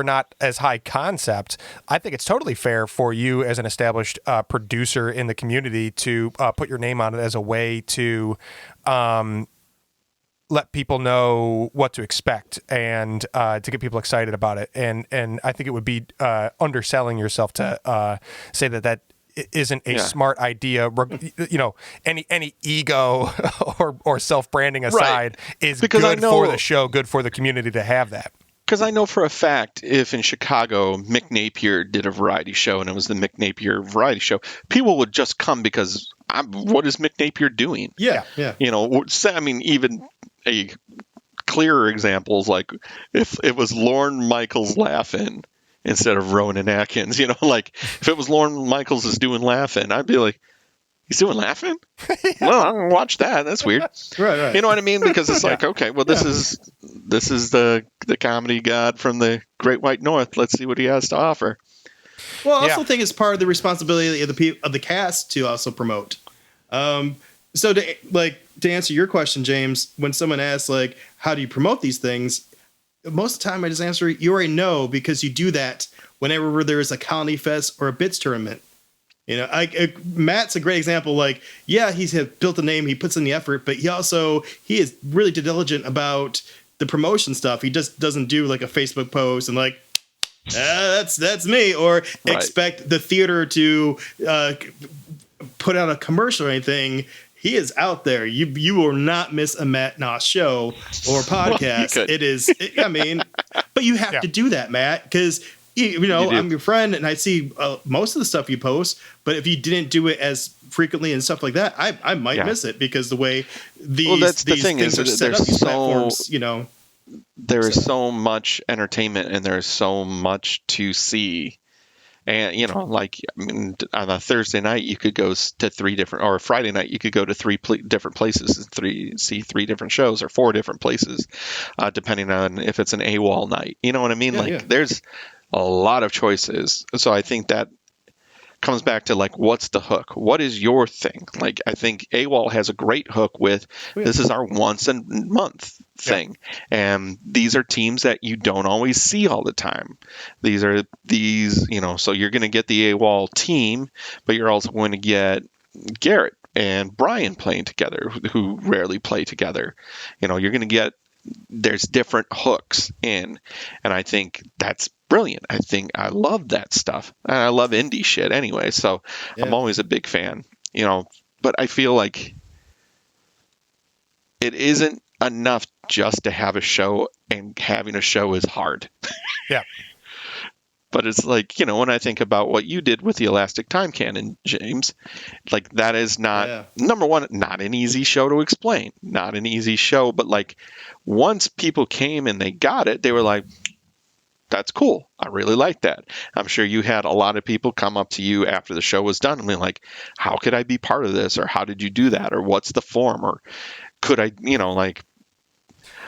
not as high concept, I think it's totally fair for you as an established producer in the community to put your name on it as a way to let people know what to expect and to get people excited about it. And I think it would be underselling yourself to say that isn't a smart idea. Any ego or self-branding aside, is because good for the show, good for the community to have that. Because I know for a fact, if in Chicago Mick Napier did a variety show and it was the Mick Napier variety show, people would just come because what is Mick Napier doing? Yeah. I mean, even a clearer example is like if it was Lorne Michaels laughing instead of Ronan Atkins, like if it was Lorne Michaels is doing laughing, I'd be like, he's doing laughing? Well, I'm gonna watch that. That's weird. Right. You know what I mean? Because it's like, okay, well, this is the comedy god from the Great White North. Let's see what he has to offer. Well, I also think it's part of the responsibility of the cast to also promote. So to answer your question, James, when someone asks like, how do you promote these things? Most of the time I just answer, you already know, because you do that whenever there's a Colony Fest or a bits tournament. Matt's a great example. Like, yeah, he's built a name, he puts in the effort, but he is really diligent about the promotion stuff. He just doesn't do like a Facebook post and like, that's me, or Right. expect the theater to put out a commercial or anything. He is out there. You will not miss a Matt Naas show or podcast. could. It is. I mean, but you have Yeah. to do that, Matt, because you know You do. I'm your friend and I see most of the stuff you post. But if you didn't do it as frequently and stuff like that, I might Yeah. miss it because the way these Well, that's the these thing, things is are that set up, there's these so- platforms, you know. There is so much entertainment and there's so much to see. And, you know, like, I mean, on a Thursday night, you could go to 3 different, or a Friday night, you could go to 3 different places and see 3 different shows, or 4 different places, depending on if it's an AWOL night. You know what I mean? Yeah, like, yeah. there's a lot of choices. So I think that comes back to, like, what's the hook? What is your thing? Like, I think AWOL has a great hook with, Oh, yeah. this is our once a month thing. And these are teams that you don't always see all the time. These, you know, so you're going to get the AWOL team, but you're also going to get Garrett and Brian playing together, who rarely play together. You know, you're going to get, there's different hooks in, and I think that's brilliant. I think I love that stuff, and I love indie shit anyway, so Yeah. I'm always a big fan, you know. But I feel like it isn't enough just to have a show, and having a show is hard. Yeah. But it's like, you know, when I think about what you did with the Elastic Time Cannon, James, like, that is not, Yeah. number one, not an easy show to explain. Not an easy show, but, like, once people came and they got it, they were like, that's cool. I really like that. I'm sure you had a lot of people come up to you after the show was done and be like, how could I be part of this? Or how did you do that? Or what's the form? Or could I, you know, like,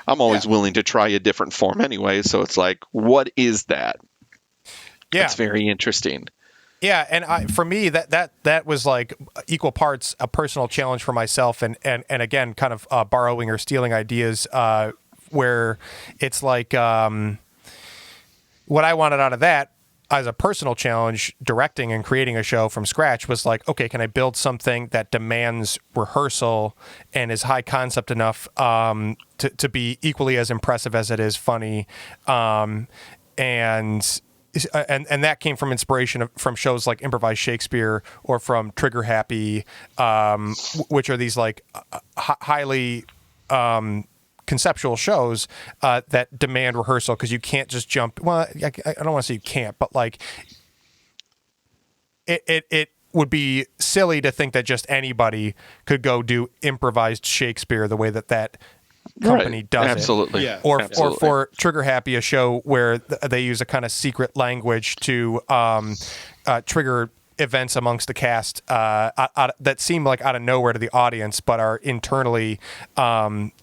I'm always willing to try a different form anyway. So it's like, what is that? Yeah. It's very interesting. Yeah, and for me, that was like equal parts a personal challenge for myself, and again, kind of borrowing or stealing ideas, where it's like what I wanted out of that as a personal challenge, directing and creating a show from scratch, was like, okay, can I build something that demands rehearsal and is high concept enough to be equally as impressive as it is funny, and that came from inspiration from shows like Improvised Shakespeare or from Trigger Happy, which are these like highly conceptual shows that demand rehearsal, because you can't just jump. Well, I don't want to say you can't, but like it would be silly to think that just anybody could go do improvised Shakespeare the way that company Right. does Absolutely. it. Yeah. Or Absolutely. for Trigger Happy, a show where they use a kind of secret language to trigger events amongst the cast that seem like out of nowhere to the audience, but are internally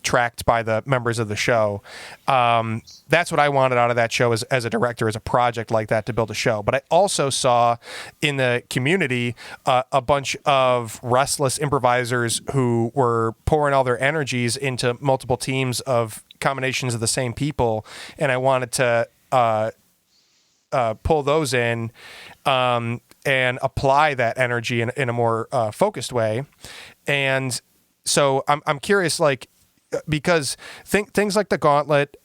tracked by the members of the show. That's what I wanted out of that show as a director, as a project like that, to build a show. But I also saw in the community a bunch of restless improvisers who were pouring all their energies into multiple teams of combinations of the same people, and I wanted to pull those in and apply that energy in a more focused way. And so I'm curious, like, because things like the Gauntlet,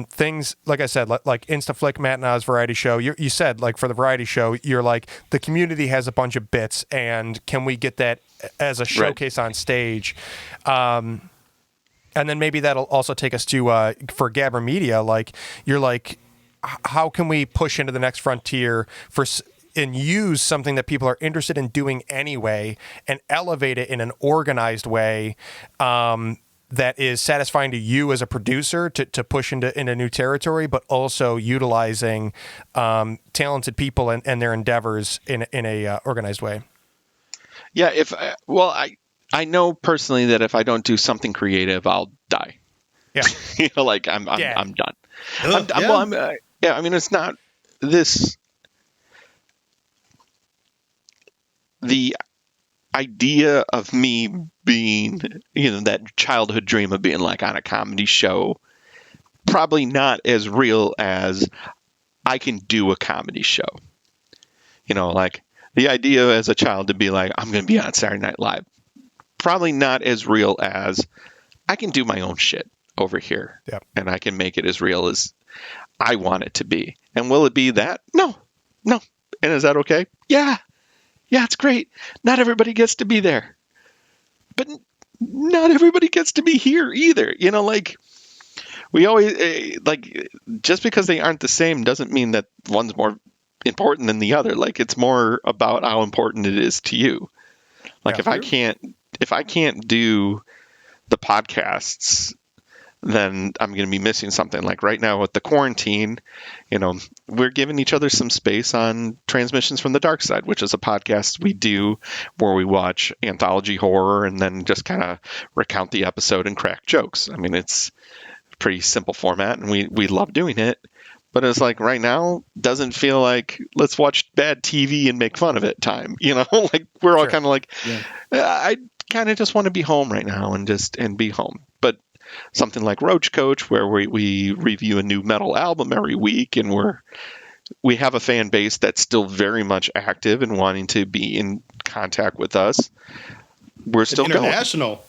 things like I said, like Instaflick, Matt Naas variety show. You said, like, for the variety show, you're like, the community has a bunch of bits, and can we get that as a showcase on stage? And then maybe that'll also take us to for Gabber Media. Like, you're like, how can we push into the next frontier and use something that people are interested in doing anyway, and elevate it in an organized way that is satisfying to you as a producer to push into new territory, but also utilizing talented people and their endeavors in a organized way. Yeah. I know personally that if I don't do something creative, I'll die. Yeah. You know, like I'm done. I mean, it's not this. The idea of me being, you know, that childhood dream of being like on a comedy show, probably not as real as I can do a comedy show. You know, like the idea as a child to be like, I'm going to be on Saturday Night Live, probably not as real as I can do my own shit over here. Yep. And I can make it as real as I want it to be. And will it be that? No. No. And is that okay? Yeah. Yeah, it's great. Not everybody gets to be there. But not everybody gets to be here either. You know, like we always like just because they aren't the same doesn't mean that one's more important than the other. Like it's more about how important it is to you. Like if I can't do the podcasts, then I'm going to be missing something. Like right now with the quarantine, you know, we're giving each other some space on Transmissions from the Dark Side, which is a podcast we do where we watch anthology horror and then just kind of recount the episode and crack jokes. I mean, it's a pretty simple format and we love doing it. But it's like right now doesn't feel like let's watch bad TV and make fun of it time. You know, like we're all kind of like, I kind of just want to be home right now and be home. But something like Roach Coach, where we review a new metal album every week, and we have a fan base that's still very much active and wanting to be in contact with us. We're still international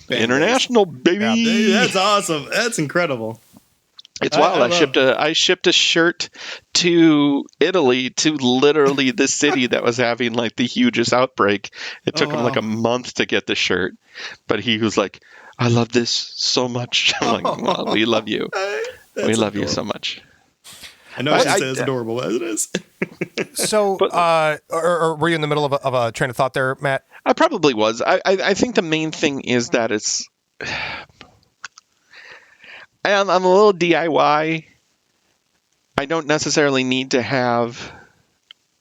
going. International, baby. Yeah, that's awesome. That's incredible. It's wild. I shipped a shirt to Italy, to literally the city that was having like the hugest outbreak. It took him like a month to get the shirt, but he was like, I love this so much. I'm like, well, we love you. We love you so much. I know it's adorable as it is. So, or were you in the middle of a train of thought there, Matt? I probably was. I think the main thing is that it's... I'm a little DIY. I don't necessarily need to have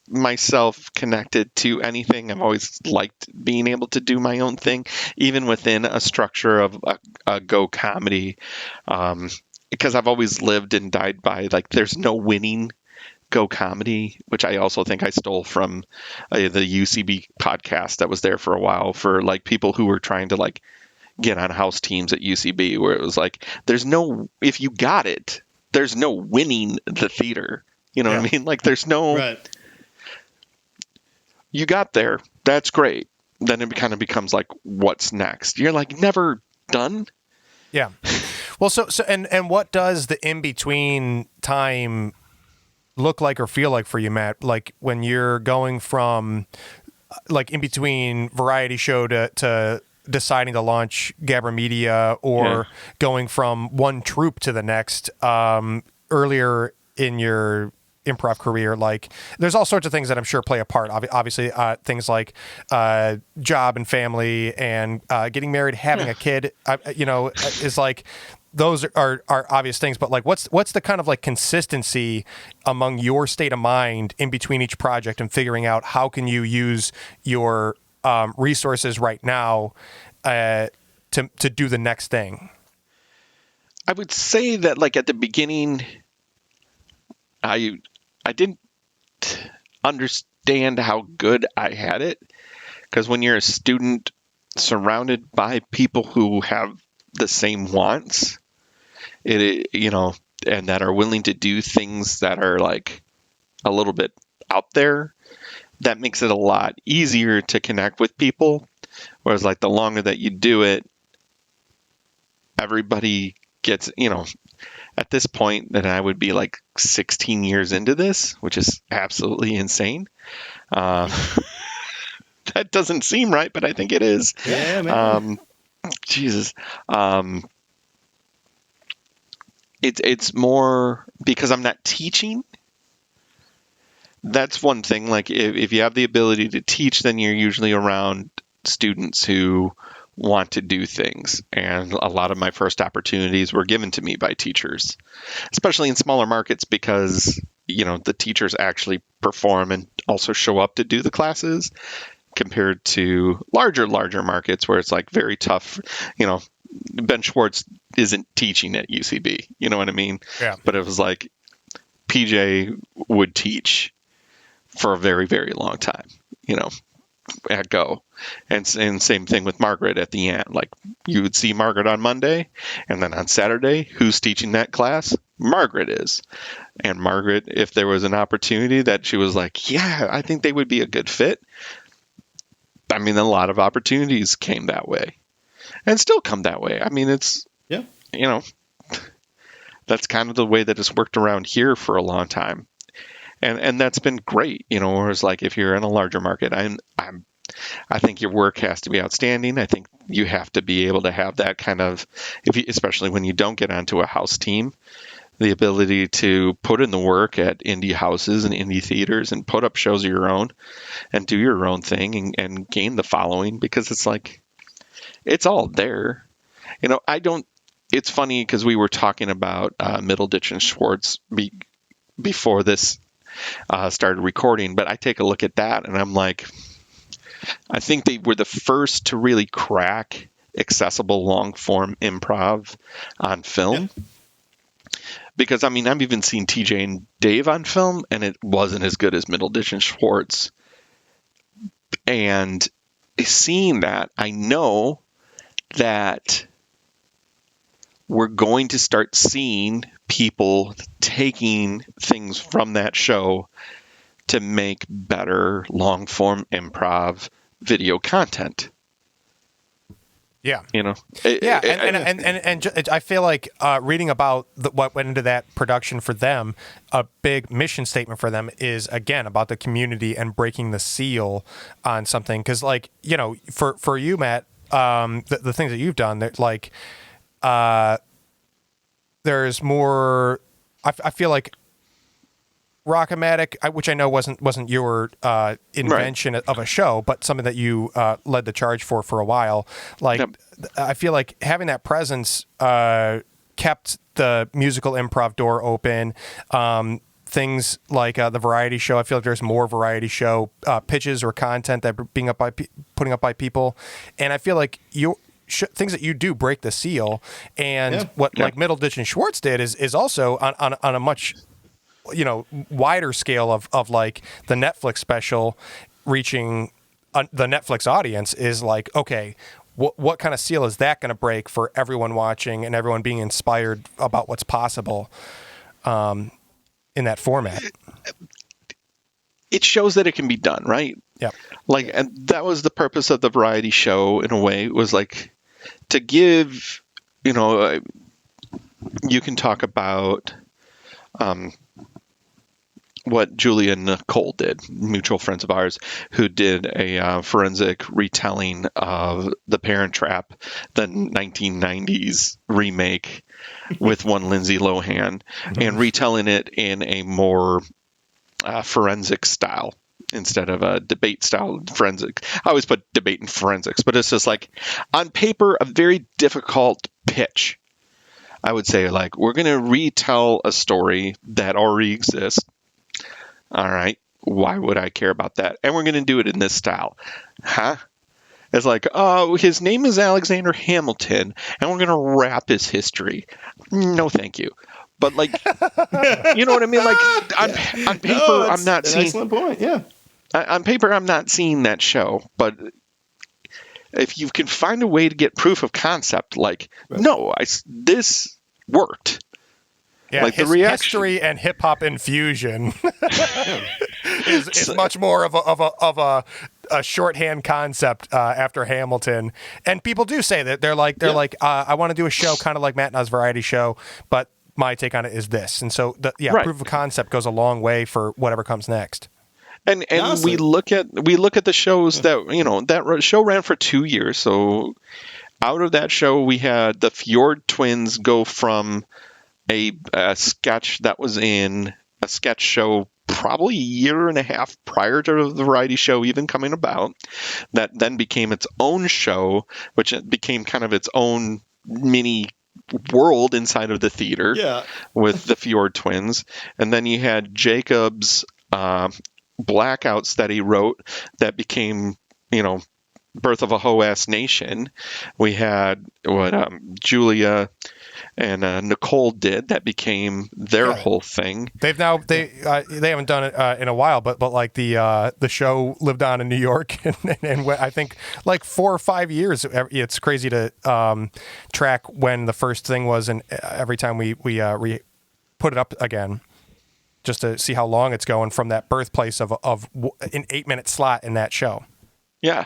myself connected to anything. I've always liked being able to do my own thing, even within a structure of a Go comedy, because I've always lived and died by, like, there's no winning Go comedy, which I also think I stole from the UCB podcast that was there for a while for, like, people who were trying to, like, get on house teams at UCB, where it was like, if you got it, there's no winning the theater. You know what I mean? Like, there's no... Right. You got there, that's great. Then it kind of becomes like, what's next? You're like, never done. Yeah. Well, so and what does the in between time look like or feel like for you, Matt? Like when you're going from like in between variety show to deciding to launch Gabber Media, or going from one troupe to the next. Earlier in your improv career, like there's all sorts of things that I'm sure play a part. Obviously, things like job and family and getting married, having a kid, is like, those are obvious things. But like, what's the kind of like consistency among your state of mind in between each project and figuring out how can you use your resources right now to do the next thing? I would say that, like, at the beginning, I didn't understand how good I had it, because when you're a student surrounded by people who have the same wants, and that are willing to do things that are like a little bit out there, that makes it a lot easier to connect with people. Whereas, like, the longer that you do it, everybody gets, at this point, that I would be like 16 years into this, which is absolutely insane. That doesn't seem right, but I think it is. Yeah, man. Jesus. It's more because I'm not teaching. That's one thing. Like, if you have the ability to teach, then you're usually around students who want to do things. And a lot of my first opportunities were given to me by teachers, especially in smaller markets, because, the teachers actually perform and also show up to do the classes, compared to larger markets where it's like very tough. Ben Schwartz isn't teaching at UCB. You know what I mean? Yeah. But it was like PJ would teach for a very, very long time, at Go. And same thing with Margaret at the end. Like, you would see Margaret on Monday, and then on Saturday, who's teaching that class? Margaret is. And Margaret, if there was an opportunity that she was like, yeah, I think they would be a good fit, I mean, a lot of opportunities came that way and still come that way. I mean, it's, That's kind of the way that it's worked around here for a long time. And that's been great, whereas like if you're in a larger market, I think your work has to be outstanding. I think you have to be able to have that kind of, especially when you don't get onto a house team, the ability to put in the work at indie houses and indie theaters and put up shows of your own and do your own thing and gain the following, because it's like, it's all there. It's funny because we were talking about Middleditch and Schwartz before this started recording, but I take a look at that and I'm like, I think they were the first to really crack accessible long form improv on film. Yeah. Because I've even seen TJ and Dave on film, and it wasn't as good as Middleditch and Schwartz. And seeing that, I know that we're going to start seeing people taking things from that show to make better long form improv video content. Yeah. And I feel like reading about what went into that production for them, a big mission statement for them is, again, about the community and breaking the seal on something. Because, for you, Matt, the things that you've done, there's more. I feel like Rock-O-Matic, which I know wasn't your invention right. of a show, but something that you led the charge for a while. Yep. I feel like having that presence kept the musical improv door open. Things like the variety show, I feel like there's more variety show pitches or content that are being putting up by people, and I feel like things that you do break the seal. And like Middleditch and Schwartz did is also on a much wider scale of like the Netflix special reaching the Netflix audience is like, okay, what kind of seal is that going to break for everyone watching and everyone being inspired about what's possible in that format? It shows that it can be done, right? Yeah. And that was the purpose of the variety show in a way. It was like to give, you can talk about, what Julia and Nicole did, mutual friends of ours, who did a forensic retelling of The Parent Trap, the 1990s remake with one Lindsay Lohan, and retelling it in a more forensic style instead of a debate style forensic. I always put debate and forensics, but it's just like, on paper, a very difficult pitch. I would say, we're going to retell a story that already exists. All right, why would I care about that? And we're going to do it in this style. Huh? It's like, oh, his name is Alexander Hamilton, and we're going to wrap his history. No, thank you. But, you know what I mean? On paper, I'm not seeing... Excellent point, yeah. On paper, I'm not seeing that show, but if you can find a way to get proof of concept, this worked. Yeah, the reaction, history and hip hop infusion is much more of a shorthand concept after Hamilton, and people do say that they're like I want to do a show kind of like Matt and I's variety show, but my take on it is this, and so proof of concept goes a long way for whatever comes next. And we look at the shows that that show ran for 2 years, so out of that show we had the Fjord twins go from a sketch that was in a sketch show probably a year and a half prior to the variety show even coming about, that then became its own show, which became kind of its own mini world inside of the theater with the Fjord twins. And then you had Jacob's Blackouts that he wrote that became, Birth of a Hoe-Ass Nation. We had what Julia and Nicole did that became their whole thing. They haven't done it in a while, but like the show lived on in New York, and I think 4 or 5 years. It's crazy to track when the first thing was, and every time we put it up again, just to see how long it's going from that birthplace of an 8-minute slot in that show. Yeah.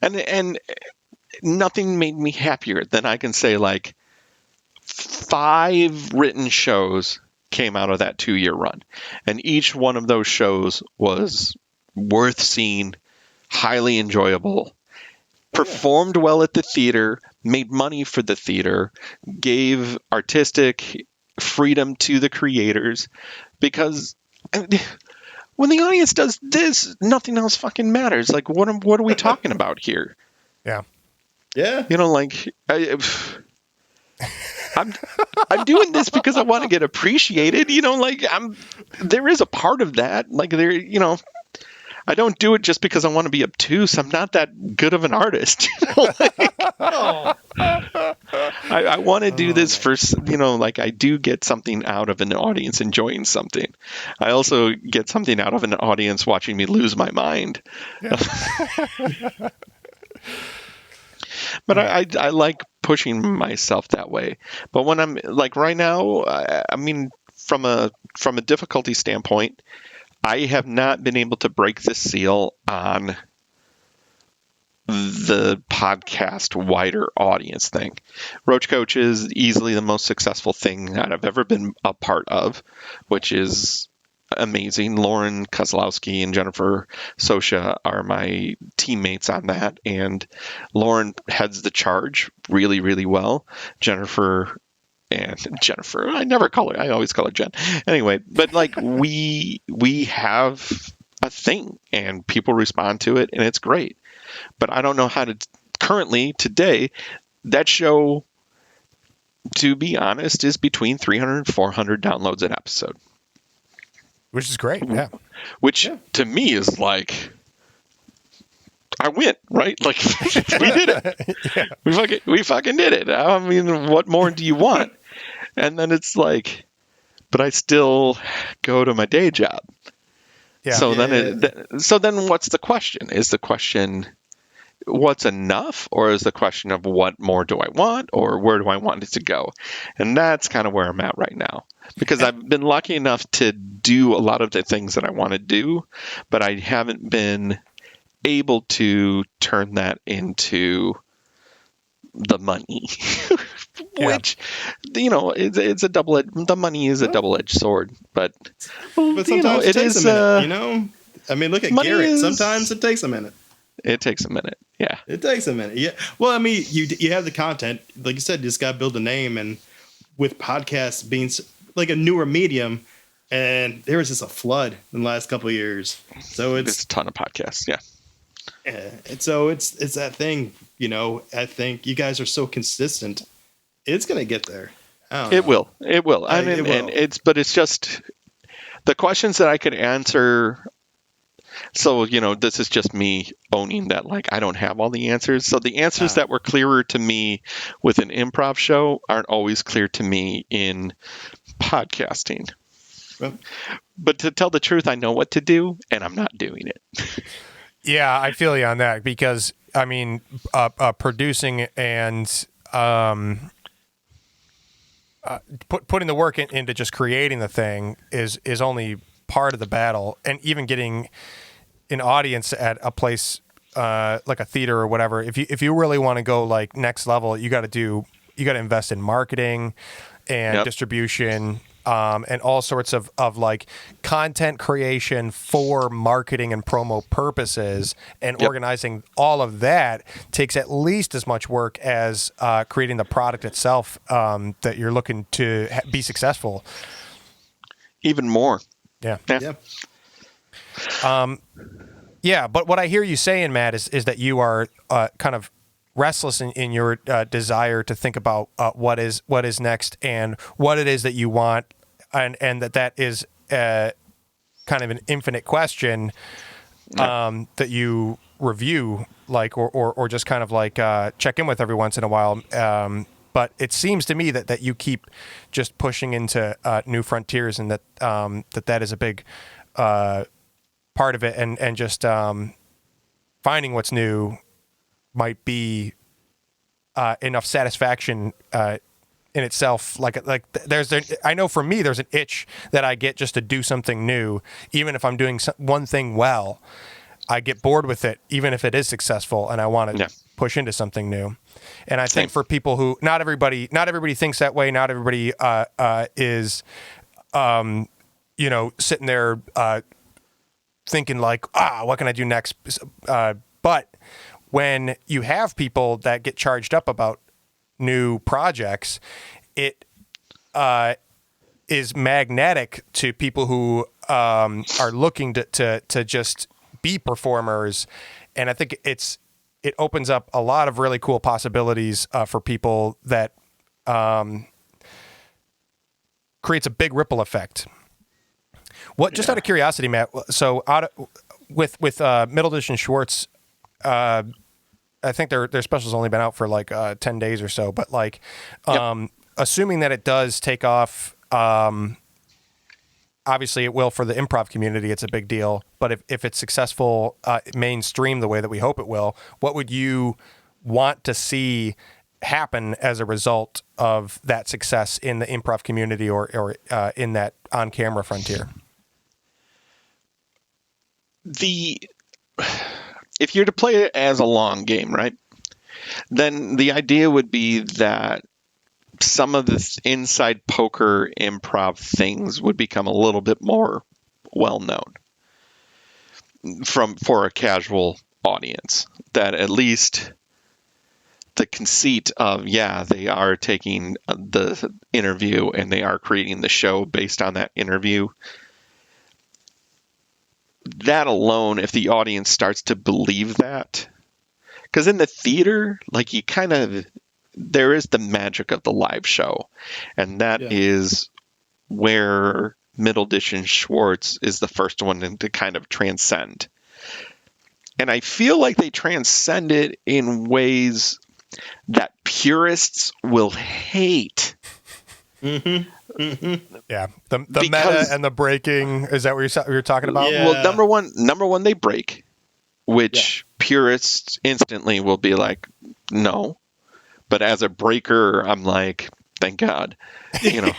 And nothing made me happier than I can say, 5 written shows came out of that 2-year run, and each one of those shows was worth seeing, highly enjoyable, performed well at the theater, made money for the theater, gave artistic freedom to the creators, because when the audience does this, nothing else fucking matters. Like, what are we talking about here? Yeah. Yeah. You know, like, I'm doing this because I want to get appreciated. You know, like, there is a part of that. Like, you know, I don't do it just because I want to be obtuse. I'm not that good of an artist. You know, like, I want to do this for, you know, like, I do get something out of an audience enjoying something. I also get something out of an audience watching me lose my mind. Yeah. But I like pushing myself that way. But when I'm like right now, I mean, from a difficulty standpoint, I have not been able to break the seal on the podcast wider audience thing. Roach Coach is easily the most successful thing that I've ever been a part of, which is amazing. Lauren Kozlowski and Jennifer Sosha are my teammates on that, and Lauren heads the charge really, really well. Jennifer, I never call her, I always call her Jen. Anyway, but like we have a thing and people respond to it and it's great. But I don't know how to currently today, that show, to be honest, is between 300 and 400 downloads an episode. Which is great, yeah. Which to me is like, I win, right? Like, we did it. Yeah. We fucking did it. I mean, what more do you want? And then it's like, but I still go to my day job. Yeah. So then what's the question? Is the question what's enough, or is the question of what more do I want, or where do I want it to go? And that's kind of where I'm at right now, because I've been lucky enough to do a lot of the things that I want to do, but I haven't been able to turn that into the money. Which, you know, it's a the money is a double-edged sword, but sometimes you know, it takes is a minute, you know? I mean, look at Garrett. Sometimes it takes a minute. It takes a minute. Yeah. It takes a minute. Yeah. Well, I mean, you have the content. Like you said, you just got to build a name. And with podcasts being like a newer medium, and there was just a flood in the last couple of years. So it's a ton of podcasts. Yeah. And so it's that thing, you know, I think you guys are so consistent. It's going to get there. It will. I mean, and it's just the questions that I could answer. So, you know, this is just me owning that, like, I don't have all the answers. So the answers that were clearer to me with an improv show aren't always clear to me in podcasting. Well, But to tell the truth, I know what to do, and I'm not doing it. Yeah, I feel you on that, because, I mean, producing and putting the work into just creating the thing is only part of the battle. And even getting an audience at a place like a theater or whatever, if you really want to go like next level, you got to invest in marketing and distribution. And all sorts of like content creation for marketing and promo purposes, and organizing all of that takes at least as much work as creating the product itself that you're looking to be successful. Even more. Yeah. yeah. Yeah, but what I hear you saying, Matt, is that you are kind of restless in your desire to think about what is next and what it is that you want, and that is kind of an infinite question that you review, like or just kind of like check in with every once in a while. But it seems to me that you keep just pushing into new frontiers, and that that is a big part of it, and just finding what's new might be enough satisfaction in itself. Like I know for me, there's an itch that I get just to do something new, even if I'm doing one thing well. I get bored with it, even if it is successful, and I want to Yeah. push into something new. And I Same. think for people who not everybody thinks that way. Not everybody is sitting there thinking like, what can I do next? But when you have people that get charged up about new projects, it is magnetic to people who are looking to just be performers. And I think it opens up a lot of really cool possibilities for people that creates a big ripple effect. Just out of curiosity, Matt, so with Middleditch and Schwartz, I think their special's only been out for like 10 days or so, but like assuming that it does take off, obviously it will for the improv community, it's a big deal, but if it's successful mainstream the way that we hope it will, what would you want to see happen as a result of that success in the improv community or in that on-camera frontier? If you're to play it as a long game, right, then the idea would be that some of the inside poker improv things would become a little bit more well known for a casual audience. That at least the conceit of they are taking the interview and they are creating the show based on that interview. That alone, if the audience starts to believe that, because in the theater, like there is the magic of the live show, and that is where Middleditch and Schwartz is the first one to kind of transcend. And I feel like they transcend it in ways that purists will hate. Mm-hmm. Mm-hmm. Yeah, the meta and the breaking, is that what you're talking about? Yeah. Well, number one, they break, which purists instantly will be like, no. But as a breaker, I'm like, thank God, No,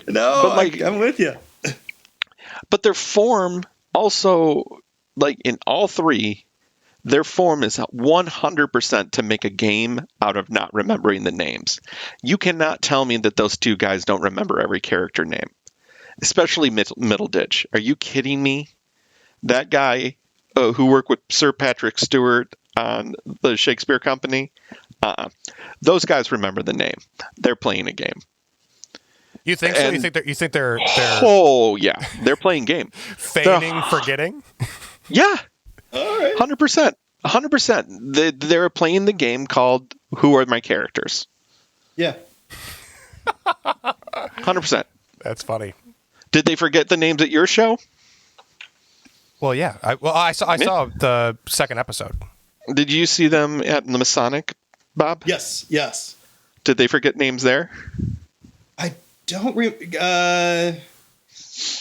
but like, I'm with you. But their form also, like in all three, their form is 100% to make a game out of not remembering the names. You cannot tell me that those two guys don't remember every character name, especially Middleditch. Are you kidding me? That guy who worked with Sir Patrick Stewart on the Shakespeare Company, those guys remember the name. They're playing a game. You think so? You think they're oh yeah, they're playing game. Feigning forgetting? Yeah. All right. 100%. 100%. They're playing the game called Who Are My Characters? Yeah. 100%. That's funny. Did they forget the names at your show? Well, yeah. I saw the second episode. Did you see them at the Masonic, Bob? Yes. Did they forget names there? I don't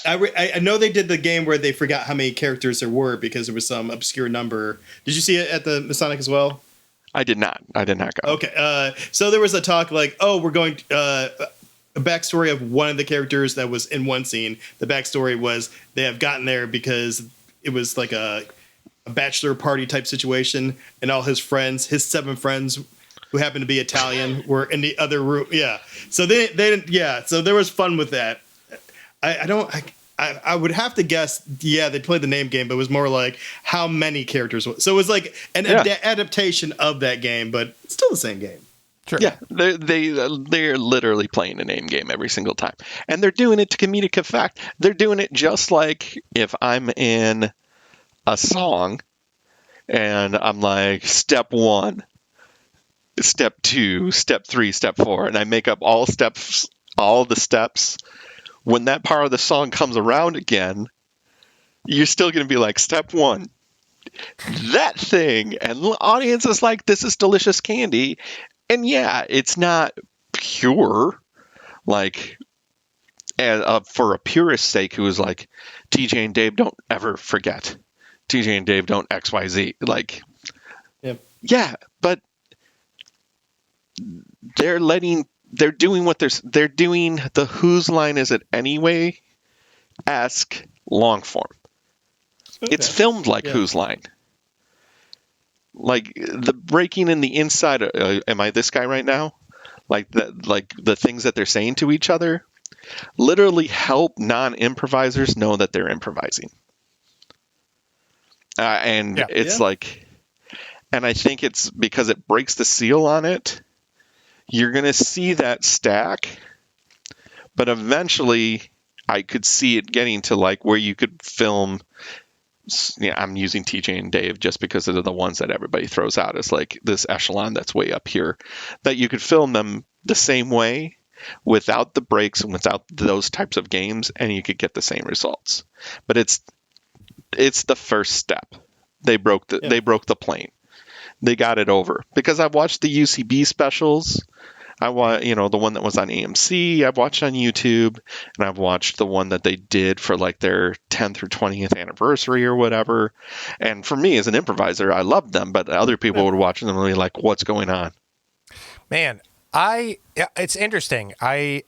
I know they did the game where they forgot how many characters there were because there was some obscure number. Did you see it at the Masonic as well? I did not go. Okay. So there was a talk like, we're going a backstory of one of the characters that was in one scene. The backstory was they have gotten there because it was like a bachelor party type situation, and all his 7 friends who happened to be Italian were in the other room. Yeah. So they didn't. Yeah. So there was fun with that. I would have to guess, they played the name game, but it was more like how many characters. So it was like an adaptation of that game, but it's still the same game. Sure. Yeah, they're literally playing a name game every single time, and they're doing it to comedic effect. They're doing it just like if I'm in a song, and I'm like step 1, step 2, step 3, step 4, and I make up all the steps. When that part of the song comes around again, you're still going to be like, step 1, that thing. And the audience is like, this is delicious candy. And yeah, it's not pure. Like, and for a purist's sake who is like, TJ and Dave don't ever forget. TJ and Dave don't XYZ. Like, yeah, but they're doing the whose line is it anyway esque long form. It's filmed like Whose Line. Like the breaking in the inside. Am I this guy right now? Like the things that they're saying to each other literally help non-improvisers know that they're improvising. It's like, and I think it's because it breaks the seal on it. You're going to see that stack, but eventually I could see it getting to like where you could film. Yeah, I'm using TJ and Dave just because they're the ones that everybody throws out as like this echelon that's way up here, that you could film them the same way without the breaks and without those types of games, and you could get the same results. But it's the first step. They broke the plane. They got it over. Because I've watched the UCB specials. I watched, the one that was on AMC. I've watched on YouTube, and I've watched the one that they did for like their 10th or 20th anniversary or whatever. And for me as an improviser, I loved them, but other people would watch them and be like, "What's going on?" Man, it's interesting. I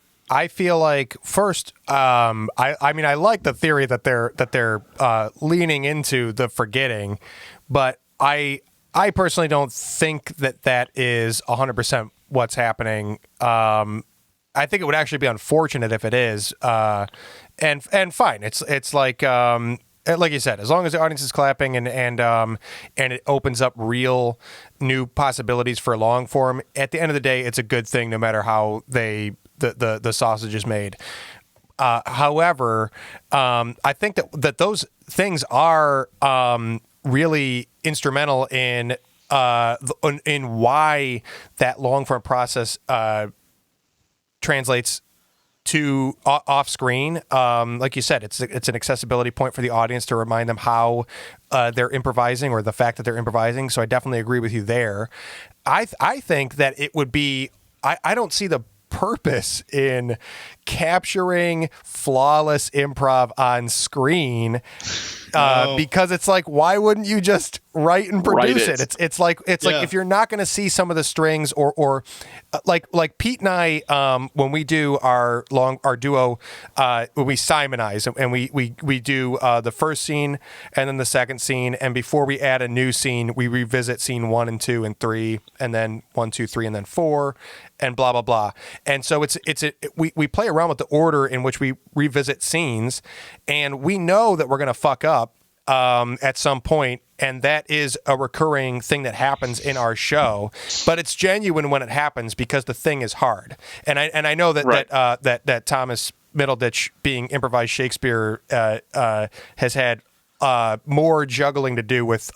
feel like first, I mean, I like the theory that they're leaning into the forgetting, but I personally don't think that is 100% what's happening. I think it would actually be unfortunate if it is, and fine. It's like you said, as long as the audience is clapping and it opens up real new possibilities for long form. At the end of the day, it's a good thing, no matter how the sausage is made. However, I think that those things are really instrumental in why that long form process translates to off screen. Like you said, it's an accessibility point for the audience to remind them how they're improvising, or the fact that they're improvising. So I definitely agree with you there. I think that it would be, I don't see the purpose in capturing flawless improv on screen, because it's like, why wouldn't you just write and produce it? It's like if you're not going to see some of the strings, or like Pete and I, when we do our duo, we simonize, and we do the first scene and then the second scene, and before we add a new scene, we revisit scene 1 and 2 and 3, and then 1, 2, 3, and then 4, and blah blah blah. And so we play around with the order in which we revisit scenes, and we know that we're going to fuck up at some point, and that is a recurring thing that happens in our show. But it's genuine when it happens because the thing is hard. And I know that right. that Thomas Middleditch, being improvised Shakespeare, has had more juggling to do with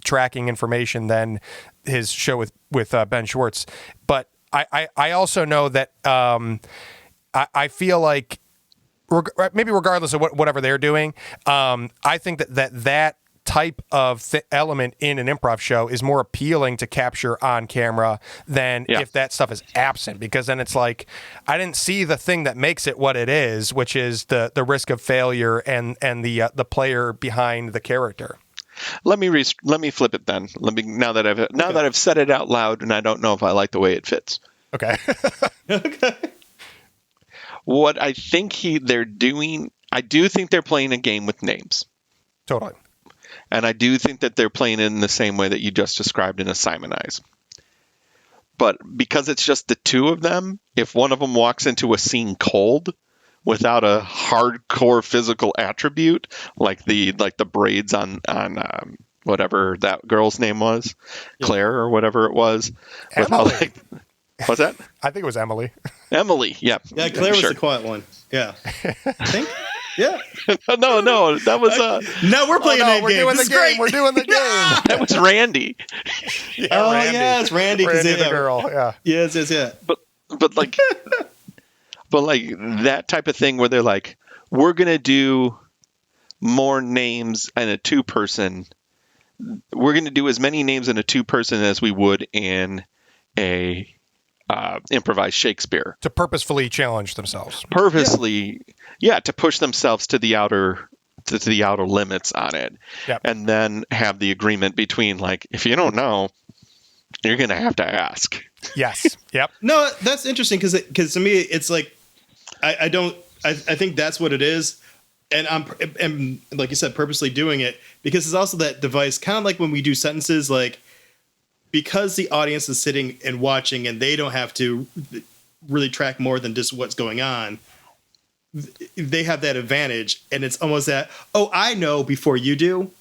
tracking information than his show with Ben Schwartz. But I also know that I feel like, maybe regardless of whatever they're doing, I think that type of element in an improv show is more appealing to capture on camera than if that stuff is absent, because then it's like, I didn't see the thing that makes it what it is, which is the risk of failure and the player behind the character. Let me flip it then. Now that I've said it out loud, and I don't know if I like the way it fits. Okay. Okay. What I think they're doing, I do think they're playing a game with names. Totally. And I do think that they're playing it in the same way that you just described in a Simonize. But because it's just the two of them, if one of them walks into a scene cold without a hardcore physical attribute, like the braids on whatever that girl's name was, Claire or whatever it was. Emily. What's that? I think it was Emily. Emily, yeah. Yeah, Claire was the quiet one. Yeah. I think. Yeah. No, that was No, we're playing a game. Doing the game. Great. We're doing the game. That was Randy. Randy. Yeah, it's Randy. Randy the girl. Yeah. Yes. But like that type of thing where they're like, we're gonna do more names in a 2-person. We're gonna do as many names in a 2-person as we would in a improvised Shakespeare, to purposefully challenge themselves, to push themselves to the outer limits on it. Yep. And then have the agreement between, like, if you don't know, you're gonna have to ask. Yes. Yep. No, that's interesting, because to me it's like, I think that's what it is. and and like you said, purposely doing it because it's also that device, kind of like when we do sentences, like because the audience is sitting and watching and they don't have to really track more than just what's going on. They have that advantage, and it's almost that, oh, I know before you do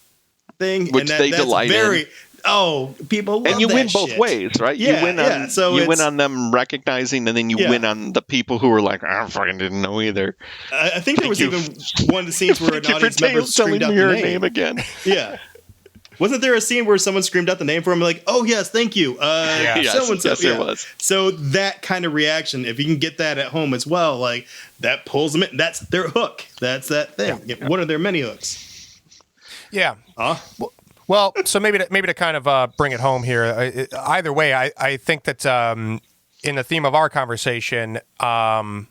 thing, which and they that's delight very, in. Oh, people love and you that win both shit. ways, right? Yeah, you win on yeah. So you win it's- on them recognizing, and then you Yeah. win on the people who were like, I fucking didn't know either. I think there Thank was you. even one of the scenes where an Thank you for audience member telling screamed out me the your name. name again. Yeah. Wasn't there a scene where someone screamed out the name for him, like, "Oh yes, thank you, Yes, so-and-so." yes, there was. So that kind of reaction, if you can get that at home as well, like that pulls them in. That's their hook. That's that thing. Yeah. One of their many hooks. Yeah. Huh? Well, so maybe to kind of bring it home here. Either way, I think that in the theme of our conversation, the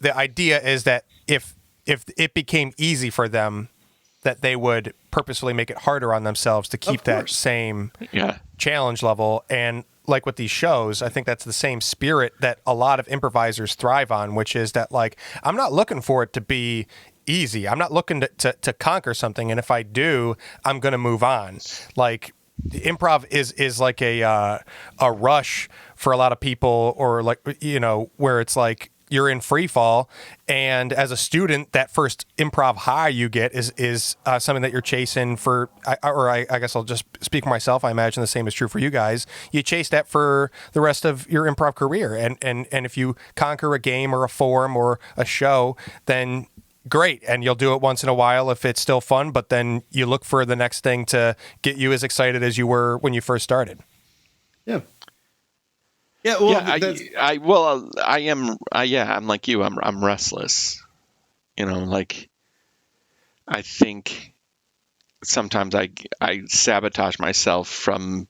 idea is that if it became easy for them, that they would purposefully make it harder on themselves to keep that same challenge level. And like with these shows, I think that's the same spirit that a lot of improvisers thrive on, which is that, like, I'm not looking for it to be easy. I'm not looking to conquer something. And if I do, I'm going to move on. Like, improv is like a rush for a lot of people, or like, where it's like, you're in free fall, and as a student, that first improv high you get is something that you're chasing for. I guess I'll just speak for myself. I imagine the same is true for you guys. You chase that for the rest of your improv career, and if you conquer a game or a form or a show, then great, and you'll do it once in a while if it's still fun. But then you look for the next thing to get you as excited as you were when you first started. Yeah. Yeah, well, I'm like you. I'm restless. Like, I think sometimes I sabotage myself from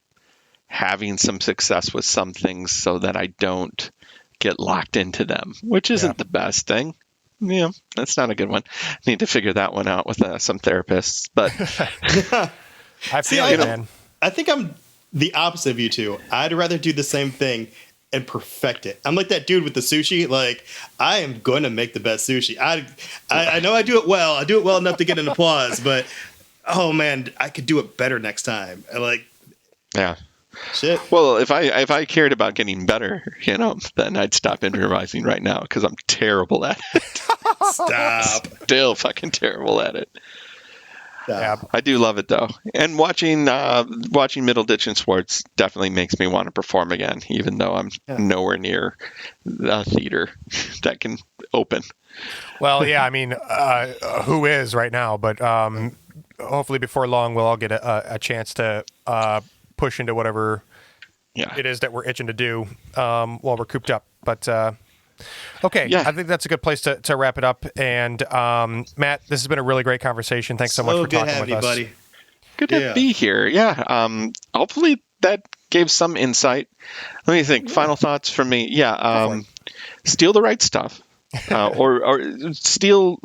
having some success with some things so that I don't get locked into them, which isn't the best thing. Yeah, that's not a good one. I need to figure that one out with some therapists. But I feel you, man. I think I'm the opposite of you two. I'd rather do the same thing and perfect it. I'm like that dude with the sushi. Like, I am going to make the best sushi. I know I do it well. I do it well enough to get an applause, but oh man, I could do it better next time. Yeah. Shit. Well, if I cared about getting better, then I'd stop improvising right now because I'm terrible at it. Stop. Still fucking terrible at it. Yeah. I do love it though, and watching Middleditch and Schwartz definitely makes me want to perform again, even though I'm nowhere near the theater that can open. Well, yeah, I mean, who is right now? But hopefully before long, we'll all get a chance to push into whatever it is that we're itching to do while we're cooped up. But okay, I think that's a good place to wrap it up. And Matt, this has been a really great conversation. Thanks so much for talking with us. Buddy. Good to be here. Yeah. Hopefully that gave some insight. Let me think. Final thoughts from me. Yeah. Steal the right stuff, or steal.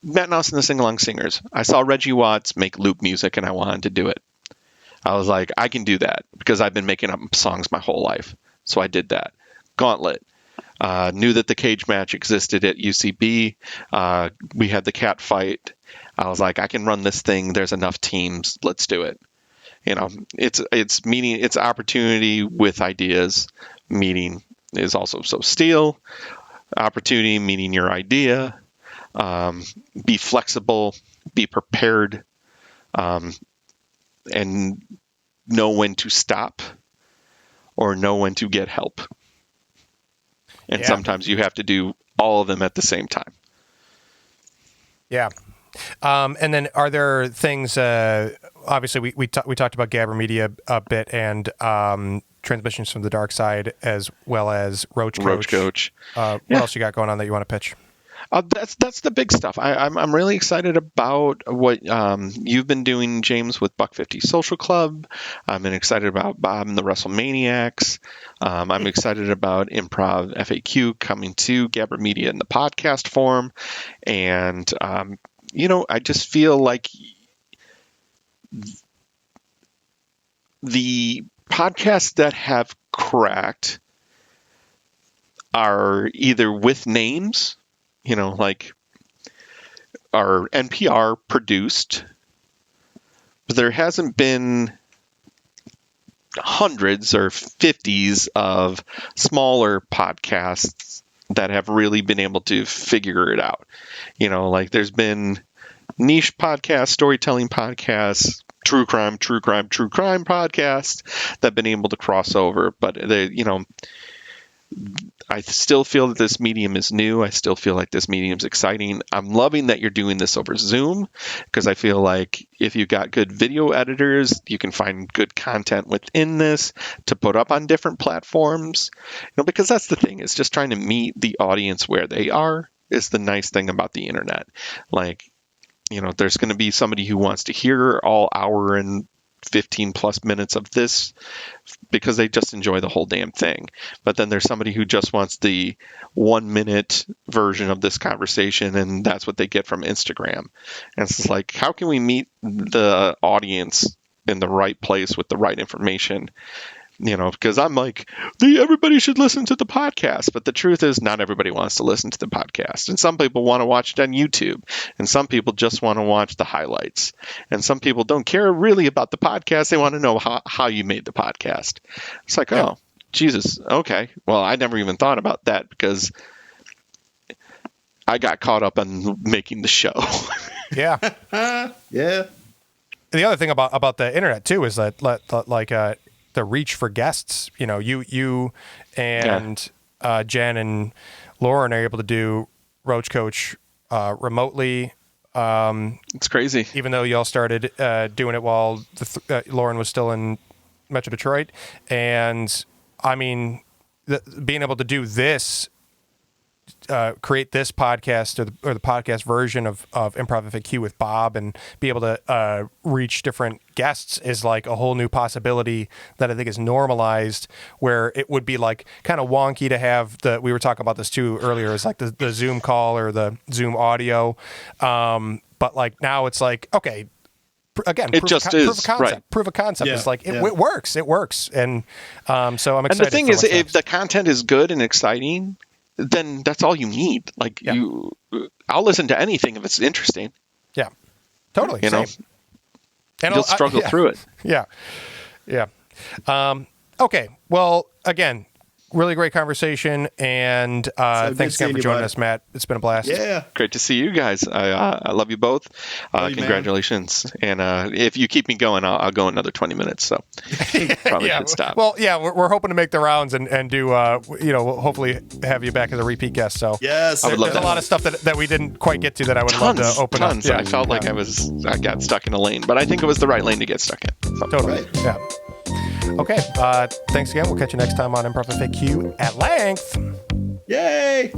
Matt Naas and the Sing Along Singers. I saw Reggie Watts make loop music, and I wanted to do it. I was like, I can do that because I've been making up songs my whole life. So I did that. Gauntlet. Knew that the cage match existed at UCB. We had the cat fight. I was like, I can run this thing. There's enough teams. Let's do it. It's meeting, it's opportunity with ideas. Meeting is also so steal. Opportunity, meeting your idea. Be flexible. Be prepared. And know when to stop or know when to get help. And sometimes you have to do all of them at the same time. Yeah. And then are there things, obviously we talked about Gabber Media a bit, and Transmissions from the Dark Side, as well as Roach Coach. What else you got going on that you want to pitch? That's the big stuff. I'm really excited about what you've been doing, James, with Buck 50 Social Club. I'm excited about Bob and the WrestleManiacs. I'm excited about Improv FAQ coming to Gabber Media in the podcast form. And, I just feel like the podcasts that have cracked are either with names, like are NPR produced, but there hasn't been hundreds or 50s of smaller podcasts that have really been able to figure it out. Like there's been niche podcasts, storytelling podcasts, true crime podcasts that have been able to cross over. But I still feel that this medium is new. I still feel like this medium is exciting. I'm loving that you're doing this over Zoom, because I feel like if you've got good video editors, you can find good content within this to put up on different platforms. Because that's the thing, is just trying to meet the audience where they are is the nice thing about the internet. Like, there's going to be somebody who wants to hear all hour and 15 plus minutes of this because they just enjoy the whole damn thing. But then there's somebody who just wants the 1 minute version of this conversation, and that's what they get from Instagram. And it's like, how can we meet the audience in the right place with the right information? Because I'm like, everybody should listen to the podcast. But the truth is, not everybody wants to listen to the podcast. And some people want to watch it on YouTube. And some people just want to watch the highlights. And some people don't care really about the podcast. They want to know how you made the podcast. It's like, oh, Jesus. Okay. Well, I never even thought about that because I got caught up on making the show. Yeah. Yeah. The other thing about the internet, too, is that the reach for guests, you and Jen and Lauren are able to do Roach Coach remotely. It's crazy. Even though y'all started doing it while Lauren was still in Metro Detroit. And I mean, being able to do this, create this podcast or the podcast version of Improv FAQ with Bob and be able to reach different guests is like a whole new possibility that I think is normalized, where it would be like kind of wonky to have we were talking about this too earlier, is like the Zoom call or the Zoom audio. But like now it's like, okay, again, proof of concept. Right. Proof of concept is like, it works. And so I'm excited. And the thing is, if the content is good and exciting, then that's all you need. Like I'll listen to anything if it's interesting. Yeah, totally. And you'll struggle through it. Yeah. Okay. Well, again, really great conversation, and thanks again for joining us, Matt. It's been a blast. Yeah, great to see you guys. I love you both. Congratulations, and if you keep me going, I'll go another 20 minutes. So probably should stop. Well, we're hoping to make the rounds and do we'll hopefully have you back as a repeat guest. So yes, there's a lot of stuff that we didn't quite get to that I would love to open up. Yeah, I felt like I got stuck in a lane, but I think it was the right lane to get stuck in. So. Totally. Right. Yeah. Okay. Thanks again. We'll catch you next time on Improv FAQ at length. Yay!